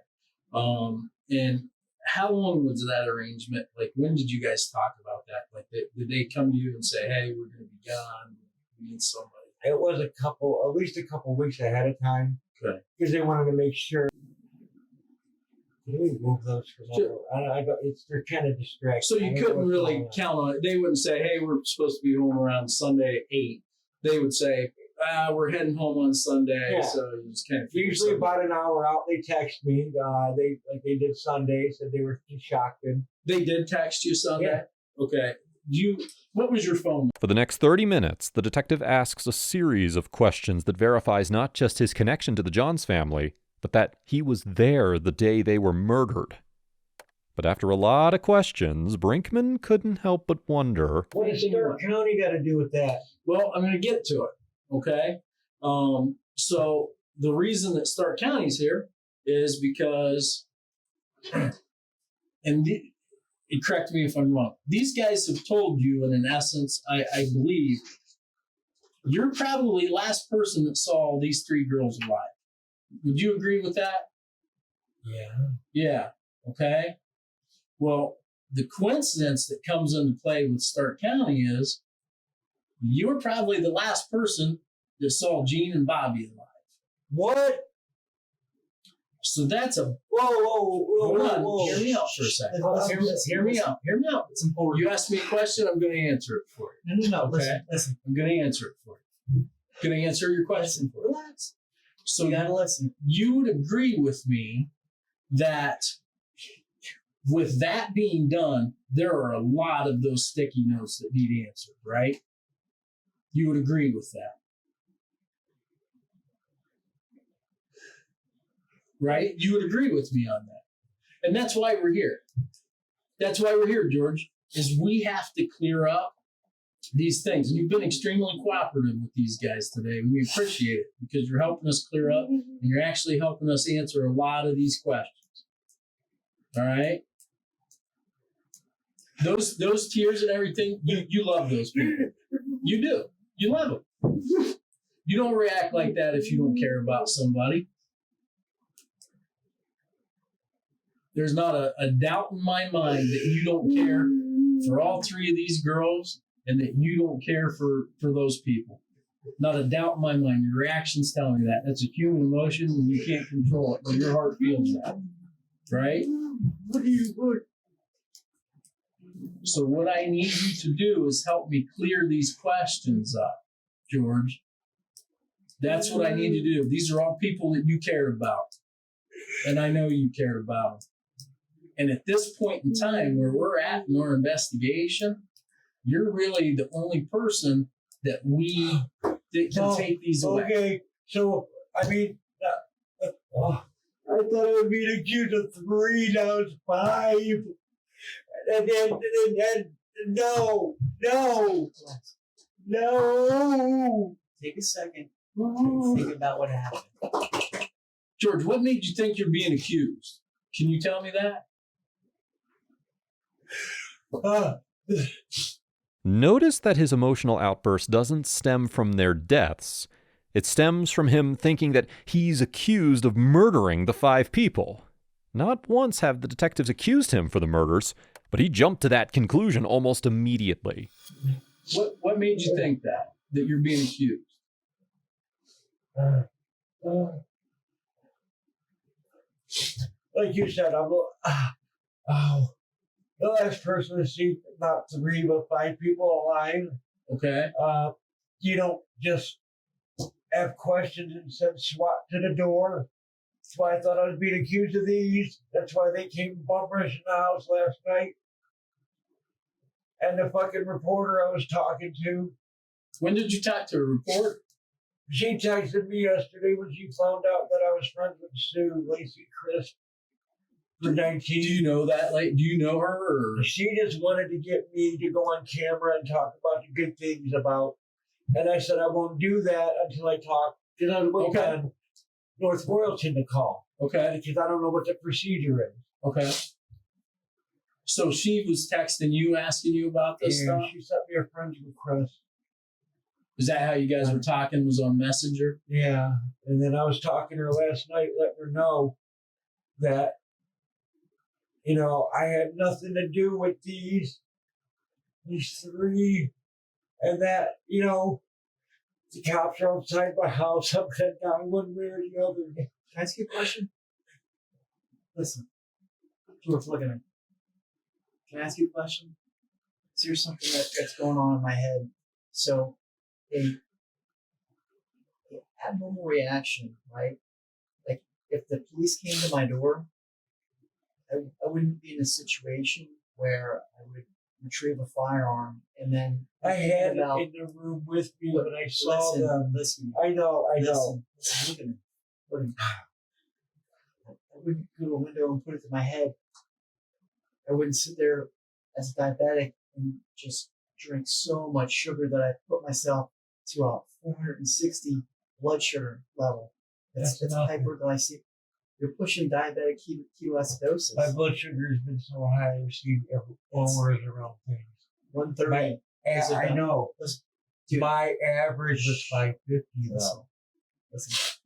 H: And how long was that arrangement? Like, when did you guys talk about that? Like, did they come to you and say, "Hey, we're going to be gone. We need somebody"?
B: It was at least a couple weeks ahead of time.
H: Okay.
B: Because they wanted to make sure. Can we move those from
H: Sure.
B: they're kind of distracting.
H: So you couldn't really count on it. They wouldn't say, "Hey, we're supposed to be home around Sunday at 8." They would say, "We're heading home on Sunday."
B: Yeah.
H: So you just kind of
B: Usually about an hour out, they text me. They did Sunday, said they were shocked. And
H: They did text you Sunday?
B: Yeah.
H: Okay. What was your phone?
C: For the next 30 minutes, the detective asks a series of questions that verifies not just his connection to the Johns family, but that he was there the day they were murdered. But after a lot of questions, Brinkman couldn't help but wonder,
B: what does Stark County got to do with that?
H: Well, I'm going to get to it. Okay. So the reason that Stark County's here is because, correct me if I'm wrong, these guys have told you, and in essence, I believe, you're probably the last person that saw these three girls alive. Would you agree with that?
B: Yeah.
H: Yeah. Okay. Well, the coincidence that comes into play with Stark County is you're probably the last person that saw Gene and Bobby alive.
B: What?
H: So that's a
B: Whoa.
H: Hear me out for a second. Hear me out.
E: It's important.
H: You asked me a question, I'm going to answer it for you.
E: No.
H: Okay.
E: Listen.
H: I'm going to answer it for you. I'm going to answer your question for you.
E: Relax.
H: So
E: You gotta listen.
H: you would agree with me that with that being done, there are a lot of those sticky notes that need answered, right? You would agree with that. Right? You would agree with me on that. And that's why we're here. That's why we're here, George, is we have to clear up these things. And you've been extremely cooperative with these guys today. And we appreciate it because you're helping us clear up and you're actually helping us answer a lot of these questions. All right? Those tears and everything, you love those people. You do. You love them. You don't react like that if you don't care about somebody. There's not a doubt in my mind that you don't care for all three of these girls and that you don't care for those people. Not a doubt in my mind. Your reactions tell me that. That's a human emotion and you can't control it, but your heart feels that. Right? So what I need you to do is help me clear these questions up, George. That's what I need to do. These are all people that you care about. And I know you care about them. And at this point in time where we're at in our investigation, you're really the only person that can take these away.
B: Okay, so, I mean, I thought I would be accused of 3, now it's 5. And then, no.
E: Take a second. Think about what happened.
H: George, what made you think you're being accused? Can you tell me that?
C: Notice that his emotional outburst doesn't stem from their deaths. It stems from him thinking that he's accused of murdering the 5 people. Not once have the detectives accused him for the murders, but he jumped to that conclusion almost immediately.
H: What made you think that you're being accused?
B: Like you said, the last person to see not 3 but 5 people alive.
H: Okay.
B: You don't just have questions and send SWAT to the door. That's why I thought I was being accused of these. That's why they came bum rushing the house last night. And the fucking reporter I was talking to,
H: When did you talk to a reporter?
B: she texted me yesterday when she found out that I was friends with Sue, Lacey Chris, for 19.
H: Do you know that? Like, do you know her? Or?
B: She just wanted to get me to go on camera and talk about the good things about. And I said I won't do that until I talk, because I was waiting on North Royalton to call.
H: Okay.
B: Because I don't know what the procedure is.
H: Okay. So she was texting you, asking you about this
B: And
H: stuff?
B: she sent me a friend's request.
H: Is that how you guys were talking? Was on Messenger?
B: Yeah. And then I was talking to her last night, letting her know that, I had nothing to do with these 3, and that, the cops are outside my house. I'm going to die one way or the other.
E: Can I ask you a question? Listen, George, look at me. Can I ask you a question? So here's something that's going on in my head. So, an abnormal reaction, right? Like, if the police came to my door, I wouldn't be in a situation where I would retrieve a firearm and then
B: I had it in the room with me when I saw them.
E: Listen.
B: I know.
E: Listen, look at me. Look at me. I wouldn't go to a window and put it to my head. I wouldn't sit there as a diabetic and just drink so much sugar that I put myself to a 460 blood sugar level. That's hyperglycemia. You're pushing diabetic ketoacidosis.
B: My blood sugar has been so high, I've seen lowers around things.
E: 130.
B: I know.
E: Listen, dude,
B: my average was 550 though.
E: Listen.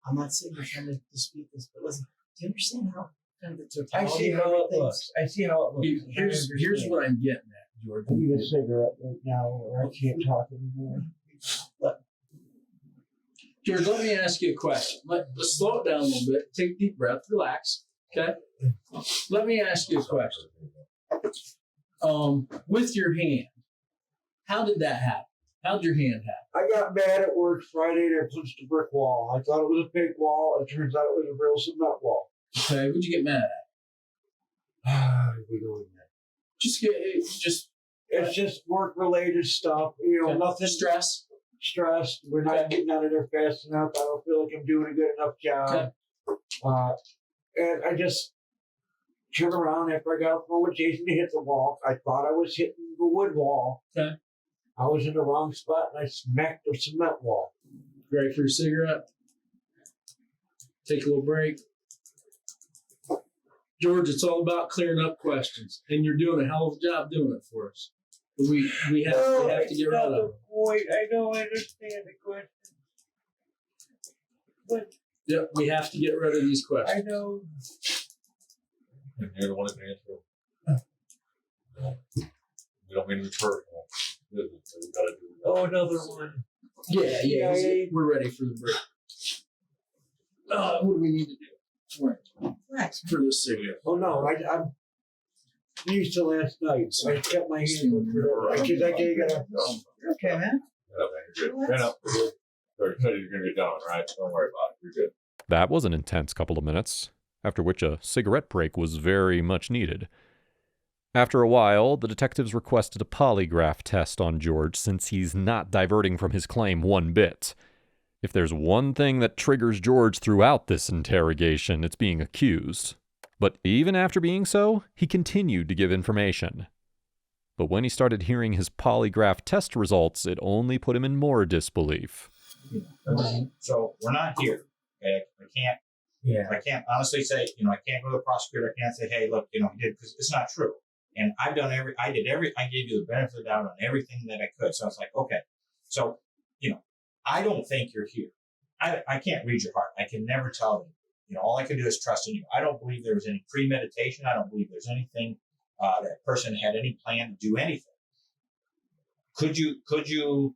E: I'm not sitting here trying to dispute this, but listen. Do you understand how kind of the
B: I
E: totality
B: see
E: of
B: how it
E: everything?
B: looks. I see how it looks.
H: Here's what I'm getting at, George.
B: I need a cigarette right now, or I can't talk anymore.
H: George, let me ask you a question. Let's slow it down a little bit. Take a deep breath. Relax. Okay? Let me ask you a question. With your hand, how did that happen? How did your hand happen?
B: I got mad at work Friday and I punched a brick wall. I thought it was a fake wall. It turns out it was a real cement wall.
H: Okay, what'd you get mad at?
B: We go in there.
H: It's
B: It's just work-related stuff. Nothing stressed. We're not getting out of there fast enough. I don't feel like I'm doing a good enough job.
H: Okay.
B: And I just turned around after I got off the phone with Jason to hit the wall. I thought I was hitting the wood wall.
H: Okay.
B: I was in the wrong spot and I smacked the cement wall.
H: Ready for your cigarette? Take a little break. George, it's all about clearing up questions, and you're doing a hell of a job doing it for us. We have to get rid of them.
B: I know, I understand the question. But
H: Yep, we have to get rid of these questions.
B: I know.
G: And you're the one that can answer. We don't mean to be personal. We gotta do that.
B: Oh, another one.
H: Yeah. We're ready for the break. What do we need to do?
E: Relax.
H: For this cigarette.
B: Oh no, I'm used to last night. So I kept my hand because I can't get up.
E: You're okay, man.
G: Yeah, man, you're good. Man up. You're gonna get done, right? Don't worry about it. You're good.
C: That was an intense couple of minutes, after which a cigarette break was very much needed. After a while, the detectives requested a polygraph test on George since he's not diverting from his claim one bit. If there's one thing that triggers George throughout this interrogation, it's being accused. But even after being so, he continued to give information. But when he started hearing his polygraph test results, it only put him in more disbelief.
I: So we're not here. Okay? I can't honestly say, I can't go to the prosecutor. I can't say, hey, look, he did, because it's not true. And I gave you the benefit of the doubt on everything that I could. So I was like, okay. So, I don't think you're here. I can't read your heart. I can never tell you. All I can do is trust in you. I don't believe there was any premeditation. I don't believe there's anything that person had any plan to do anything. Could you,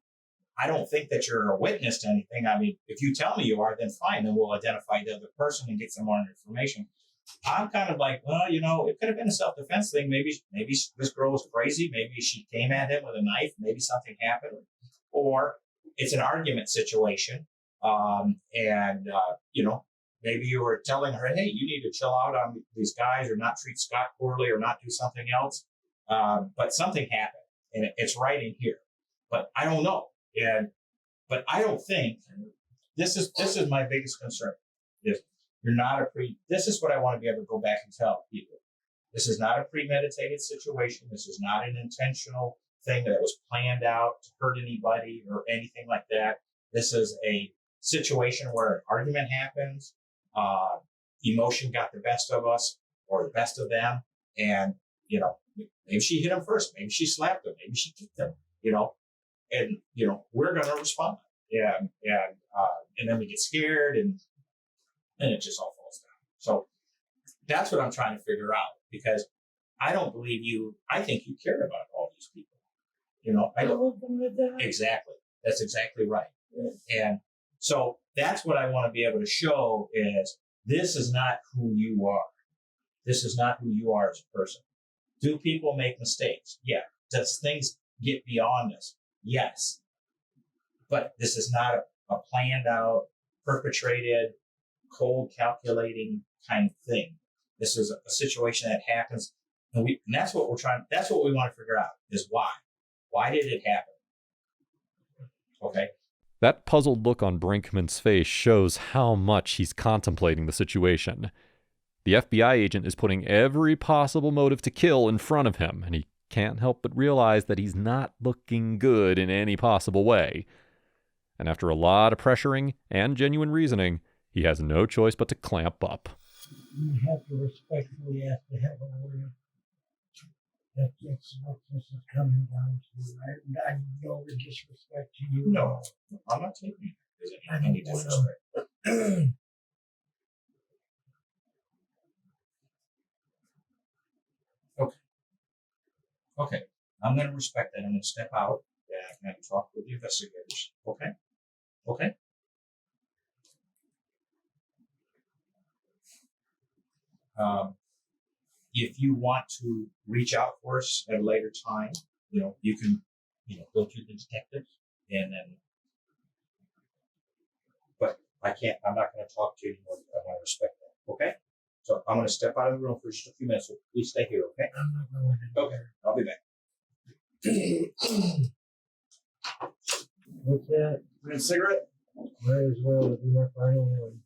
I: I don't think that you're a witness to anything. I mean, if you tell me you are, then fine. Then we'll identify the other person and get some more information. I'm kind of like, well, it could have been a self-defense thing. Maybe this girl was crazy. Maybe she came at him with a knife. Maybe something happened. Or it's an argument situation. Maybe you were telling her, hey, you need to chill out on these guys or not treat Scott poorly or not do something else. But something happened and it's right in here. But I don't know. But I don't think this is my biggest concern. This is what I want to be able to go back and tell people. This is not a premeditated situation. This is not an intentional thing that was planned out to hurt anybody or anything like that. This is a situation where an argument happens, emotion got the best of us or the best of them, and maybe she hit him first, maybe she slapped him, maybe she kicked him, and we're gonna respond, and then we get scared, and it just all falls down. So that's what I'm trying to figure out, because I don't believe you. I think you care about all these people. I don't. Exactly. That's exactly right. And so that's what I want to be able to show is this is not who you are. This is not who you are as a person. Do people make mistakes? Yeah. Does things get beyond us? Yes. But this is not a planned out, perpetrated, cold calculating kind of thing. This is a situation that happens. And that's what that's what we want to figure out is why. Why did it happen? Okay.
C: That puzzled look on Brinkman's face shows how much he's contemplating the situation. The FBI agent is putting every possible motive to kill in front of him, and he can't help but realize that he's not looking good in any possible way. And after a lot of pressuring and genuine reasoning, he has no choice but to clamp up.
B: You have to respectfully ask to have a lawyer. That's what this is coming down to. I no disrespect to you.
I: No, I'm not taking any disrespect. Okay. I'm going to respect that. I'm going to step out and talk with the investigators. Okay. If you want to reach out for us at a later time, you can, go to the detectives and then, but I'm not going to talk to you anymore. I want to respect that. Okay. So I'm going to step out of the room for just a few minutes. So please stay here. Okay.
B: I'm not going to.
I: Okay. I'll be back.
B: What's that?
H: A cigarette?
B: Might as well do my final one.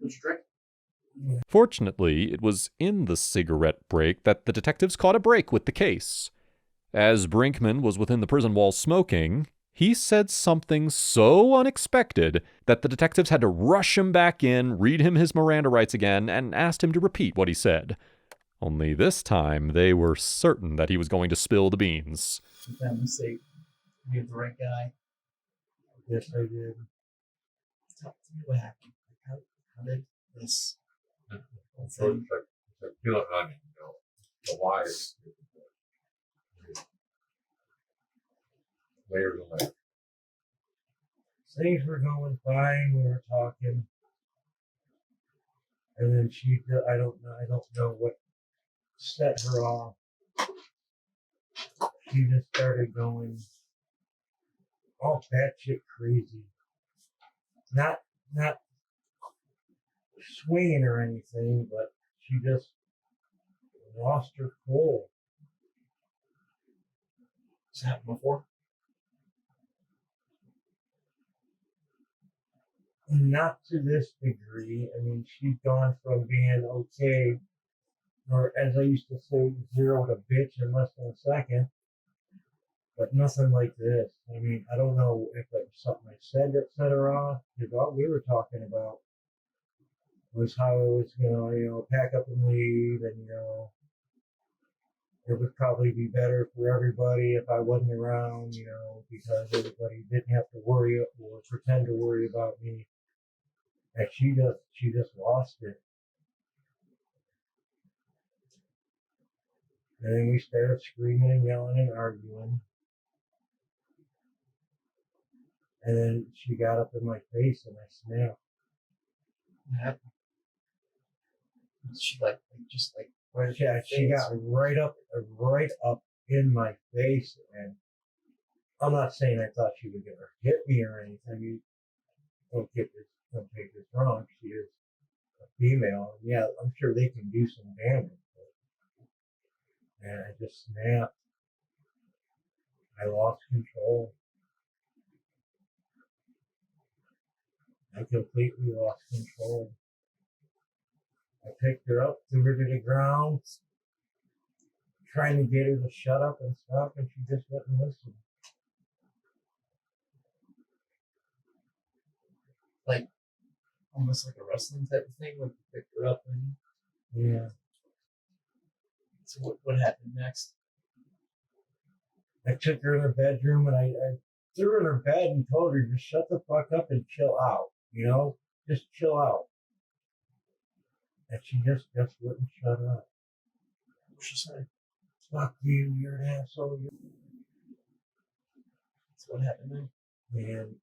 H: Would you drink?
C: Fortunately, it was in the cigarette break that the detectives caught a break with the case. As Brinkman was within the prison walls smoking, he said something so unexpected that the detectives had to rush him back in, read him his Miranda rights again, and asked him to repeat what he said. Only this time, they were certain that he was going to spill the beans.
E: If that mistake, you're the right guy.
B: Yes, I did.
E: Tell me what happened. How did this?
G: So it's like peeling an onion, the wires. Layers and layers.
B: Things were going fine. We were talking, and then I don't know what set her off. She just started going all batshit crazy. Not swinging or anything, but she just lost her cool.
E: Has that happened before?
B: Not to this degree. I mean, she's gone from being okay, or as I used to say, 0 to bitch in less than a second, but nothing like this. I mean, I don't know if it was something I said that set her off, because all we were talking about was how I was gonna, pack up and leave, and it would probably be better for everybody if I wasn't around, because everybody didn't have to worry or pretend to worry about me. And she just lost it. And then we started screaming and yelling and arguing. And then she got up in my face and I snapped.
E: What happened? She just right
B: Yeah, she got right up in my face, and I'm not saying I thought she was gonna hit me or anything. I mean, don't take this wrong. She is a female, and yeah, I'm sure they can do some damage. And I just snapped. I lost control. I completely lost control. I picked her up, threw her to the ground, trying to get her to shut up and stop, and she just wouldn't listen.
E: Like almost like a wrestling type of thing, like you picked her up and
B: Yeah.
E: so what happened next?
B: I took her in her bedroom and I threw her in her bed and told her, just shut the fuck up and chill out, just chill out. And she just wouldn't shut up.
E: She said,
B: Fuck you, you're an asshole.
E: so what happened then?
B: And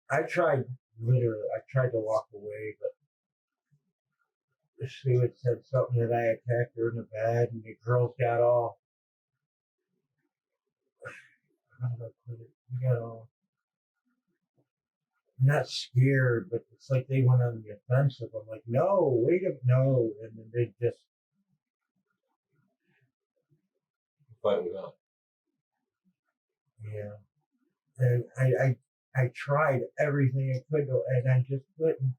B: I tried to walk away, but she had said something that I attacked her in the bed, and the girls got all, how do I put it? We got all, not scared, but it's like they went on the offensive. I'm like, no, no. And then they just,
G: Fight was on.
B: yeah. And I tried everything I could, and I just couldn't.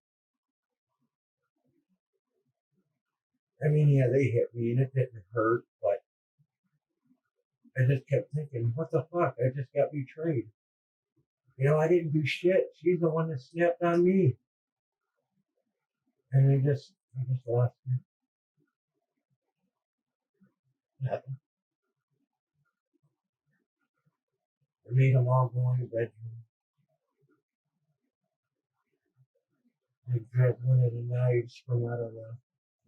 B: I mean, yeah, they hit me, and it didn't hurt, but I just kept thinking, what the fuck? I just got betrayed. I didn't do shit. She's the one that snapped on me. And I just lost it.
E: What happened?
B: I made them all go in the bedroom. I grabbed one of the knives from out of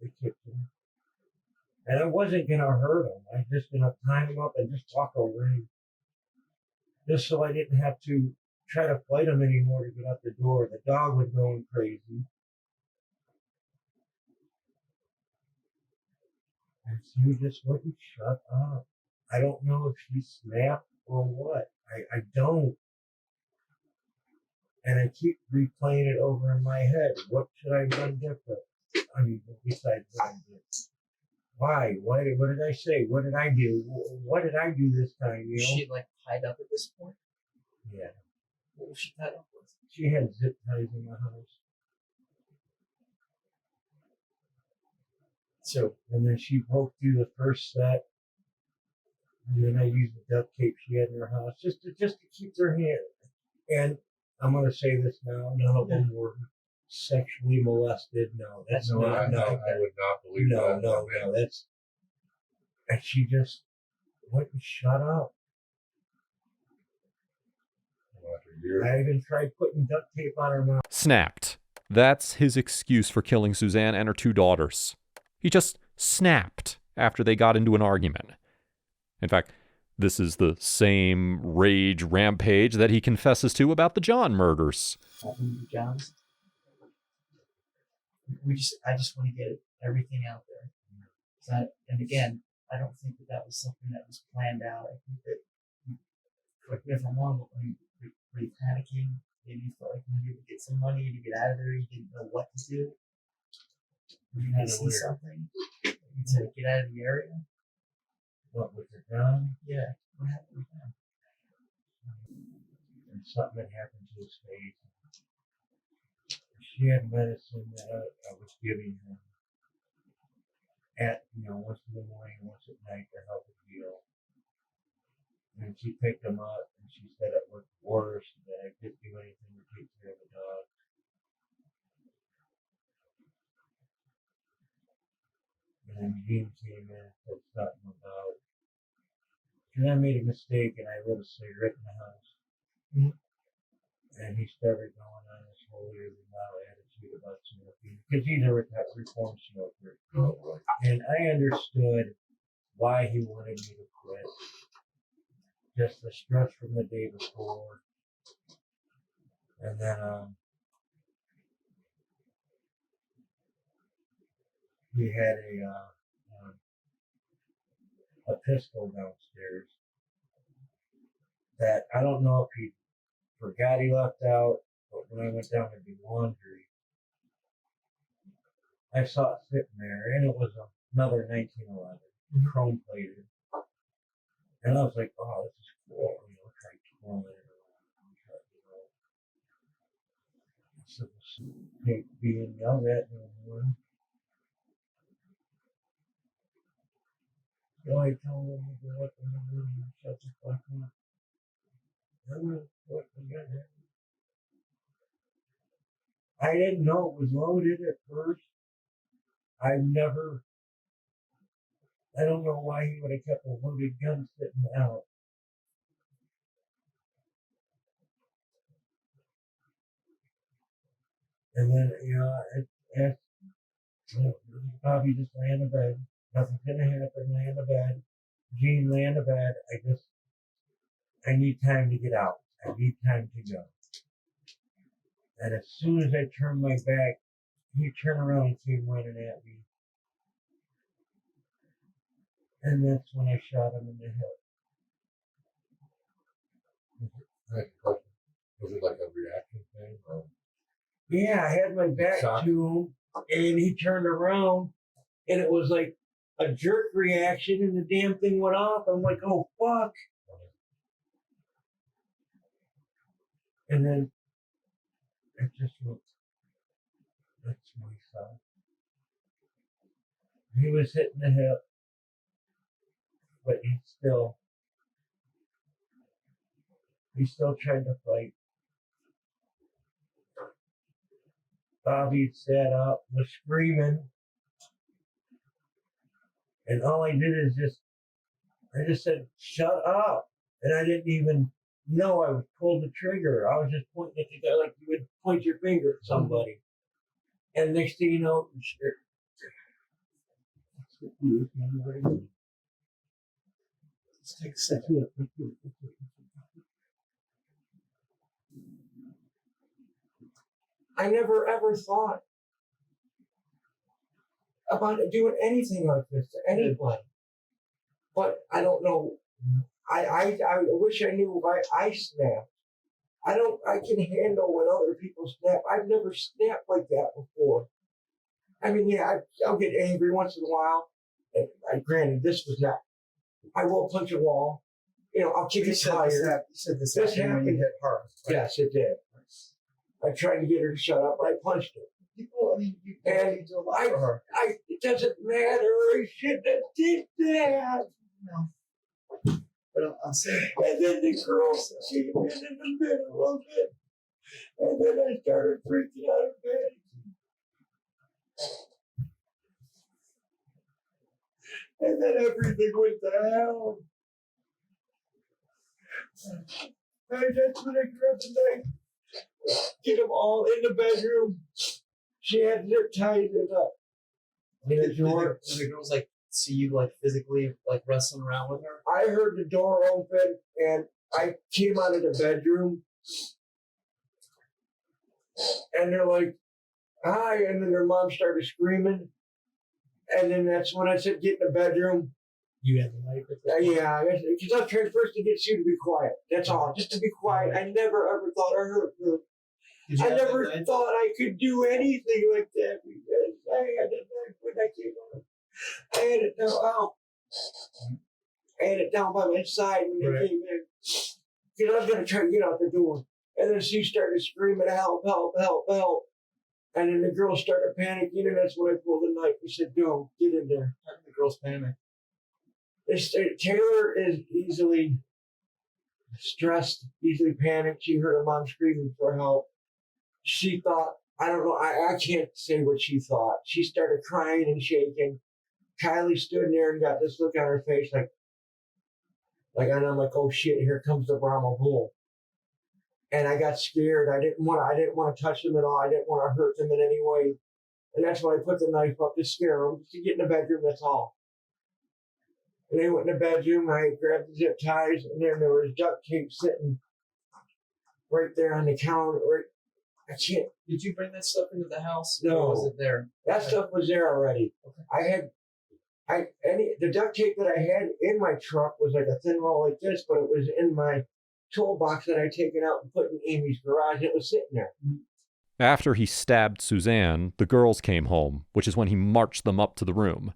B: the kitchen. And I wasn't going to hurt them. I was just going to tie them up and just walk away. Just so I didn't have to try to fight them anymore to get out the door. The dog was going crazy. And she just wouldn't shut up. I don't know if she snapped or what. I don't. And I keep replaying it over in my head. What should I have done different? I mean, besides what I did. Why? What did I say? What did I do? What did I do this time?
E: Was she tied up at this point?
B: Yeah.
E: What was she tied up with?
B: She had zip ties in the house.
E: So,
B: and then she broke through the first set. And then I used the duct tape she had in her house just to keep their hand. And I'm going to say this now: none of them were sexually molested. No, that's
G: No,
B: not.
G: I would not believe that.
B: No. That's. And she just wouldn't shut up. I even tried putting duct tape on her mouth.
C: Snapped. That's his excuse for killing Suzanne and her 2 daughters. He just snapped after they got into an argument. In fact, this is the same rage rampage that he confesses to about the John murders.
E: Johns. I just want to get everything out there. And again, I don't think that was something that was planned out. I think that, correct me if I'm wrong, but when were you panicking? Maybe you felt like you needed to get some money to get out of there. You didn't know what to do. You had to see something to get out of the area.
B: What was it done?
E: Yeah. What happened with him?
B: And something had happened to his face. She had medicine that I was giving her at, once in the morning, once at night to help him heal. And she picked him up and she said it was worse, that I couldn't do anything to take care of the dog. and I made a mistake and I lit a cigarette in the house. And he started going on this holier than thou attitude about smoking because he's a reformed smoker. And I understood why he wanted me to quit. Just the stress from the day before. And then he had a pistol downstairs that I don't know if he forgot he left out, but when I went down to do laundry, I saw it sitting there, and it was another 1911, chrome plated. And I was like, oh, this is cool. You know, try twirling it around. So hate being yelled at anymore. So I told him to go up in the room and shut the fuck up. I didn't know it was loaded at first. I don't know why he would have kept a loaded gun sitting out. And then, Bobby just lay in the bed. Nothing's gonna happen, lay in the bed. Gene, lay in the bed. I need time to get out. I need time to go. And as soon as I turned my back, he turned around and came running at me. And that's when I shot him in the head.
G: Was it like a reaction thing? Or?
B: Yeah, I had my back to him, and he turned around, and it was like a jerk reaction, and the damn thing went off. I'm like, oh, fuck. And then I just looked. That's my son. He was hitting the hip, but he still tried to fight. Bobby sat up, was screaming, and all I did is I just said, shut up. And I didn't even know I pulled the trigger. I was just pointing at the guy like you would point your finger at somebody. And next thing you know,
E: Let's take a second.
B: I never ever thought about doing anything like this to anybody. But I don't know. I wish I knew why I snapped. I can handle when other people snap. I've never snapped like that before. I mean, yeah, I'll get angry once in a while. And granted, this was not. I will punch a wall. You know, I'll kick a tire.
E: You said this happened when you hit her. Right?
B: Yes, it did. I tried to get her to shut up, but I punched her.
E: People, I mean, you do a lot for her.
B: It doesn't matter. I shouldn't have did that.
E: No. But I'm saying.
B: And then the girl came in the middle of it. And then I started freaking out of bed. And then everything went to hell. And that's when I grabbed the knife. Get them all in the bedroom. She had zip tied it up.
E: Did the girls like see you like physically like wrestling around with her?
B: I heard the door open and I came out of the bedroom and they're like, hi, and then their mom started screaming. And then that's when I said, get in the bedroom.
E: You had the knife.
B: Yeah, because I was trying first to get you to be quiet. That's all, just to be quiet. I never ever thought I hurt her. I never thought I could do anything like that because I had a knife when I came out. I had it down out. I had it down by my side when they came in. Because I was going to try to get out the door. And then she started screaming, help, help, help, help. And then the girls started panicking, and that's when I pulled the knife. We said, no, get in there.
E: How did the girls panic?
B: Taylor is easily stressed, easily panicked. She heard her mom screaming for help. She thought, I don't know, I can't say what she thought. She started crying and shaking. Kylie stood there and got this look on her face like, And I'm like, oh shit, here comes the Brahma bull. And I got scared. I didn't want to touch them at all. I didn't want to hurt them in any way. And that's why I put the knife up to scare them, just to get in the bedroom, that's all. And they went in the bedroom, I grabbed the zip ties, and then there was duct tape sitting right there on the counter. I can't.
E: Did you bring that stuff into the house?
B: No.
E: Or was it there?
B: That stuff was there already.
E: Okay.
B: The duct tape that I had in my truck was like a thin roll like this, but it was in my toolbox that I'd taken out and put in Amy's garage. It was sitting there.
C: After he stabbed Suzanne, the girls came home, which is when he marched them up to the room.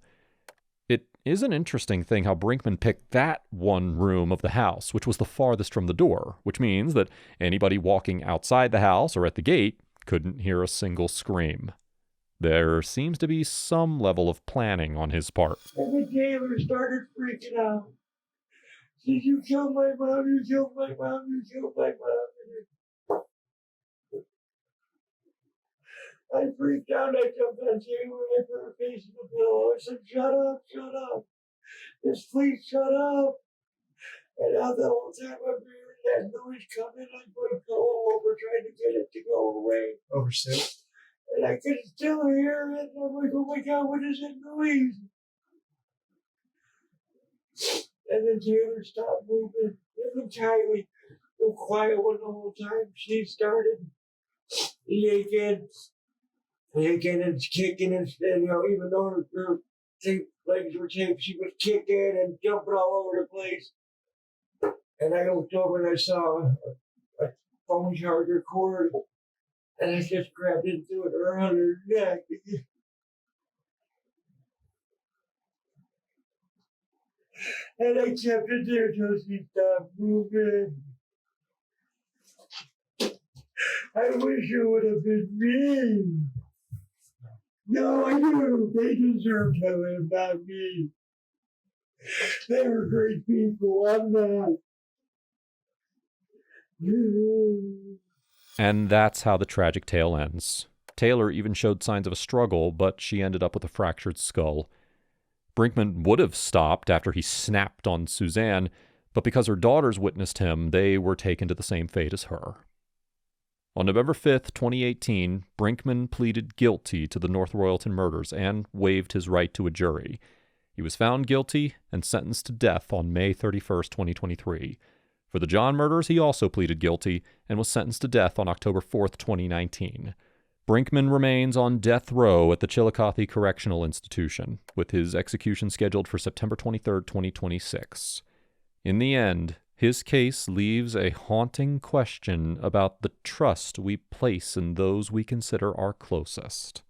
C: It is an interesting thing how Brinkman picked that one room of the house, which was the farthest from the door, which means that anybody walking outside the house or at the gate couldn't hear a single scream. There seems to be some level of planning on his part.
B: And the jailer started freaking out. Said, you killed my mom, you killed my mom, you killed my mom. I freaked out. I jumped on Jailer and I put her face in the pillow. I said, shut up, shut up. Just please shut up. And now the whole time I'm hearing that noise coming, I put a pillow over trying to get it to go away.
E: Over Sue?
B: And I could still hear it. And I'm like, oh my God, what is that noise? And then Taylor stopped moving. It was entirely so quiet one the whole time. She started yanking and kicking and even though her legs were taped, she was kicking and jumping all over the place. And I looked over and I saw a phone charger cord, and I just grabbed into it around her neck. And I kept it there till she stopped moving. I wish it would have been me. No, I do. They deserve to live, not me. They were great people. I'm not.
C: And that's how the tragic tale ends. Taylor even showed signs of a struggle, but she ended up with a fractured skull. Brinkman would have stopped after he snapped on Suzanne, but because her daughters witnessed him, they were taken to the same fate as her. On November 5th, 2018, Brinkman pleaded guilty to the North Royalton murders and waived his right to a jury. He was found guilty and sentenced to death on May 31st, 2023. For the John murders, he also pleaded guilty and was sentenced to death on October 4th, 2019. Brinkman remains on death row at the Chillicothe Correctional Institution, with his execution scheduled for September 23, 2026. In the end, his case leaves a haunting question about the trust we place in those we consider our closest.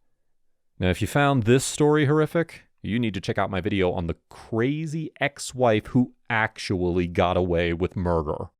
C: Now, if you found this story horrific, you need to check out my video on the crazy ex-wife who actually got away with murder.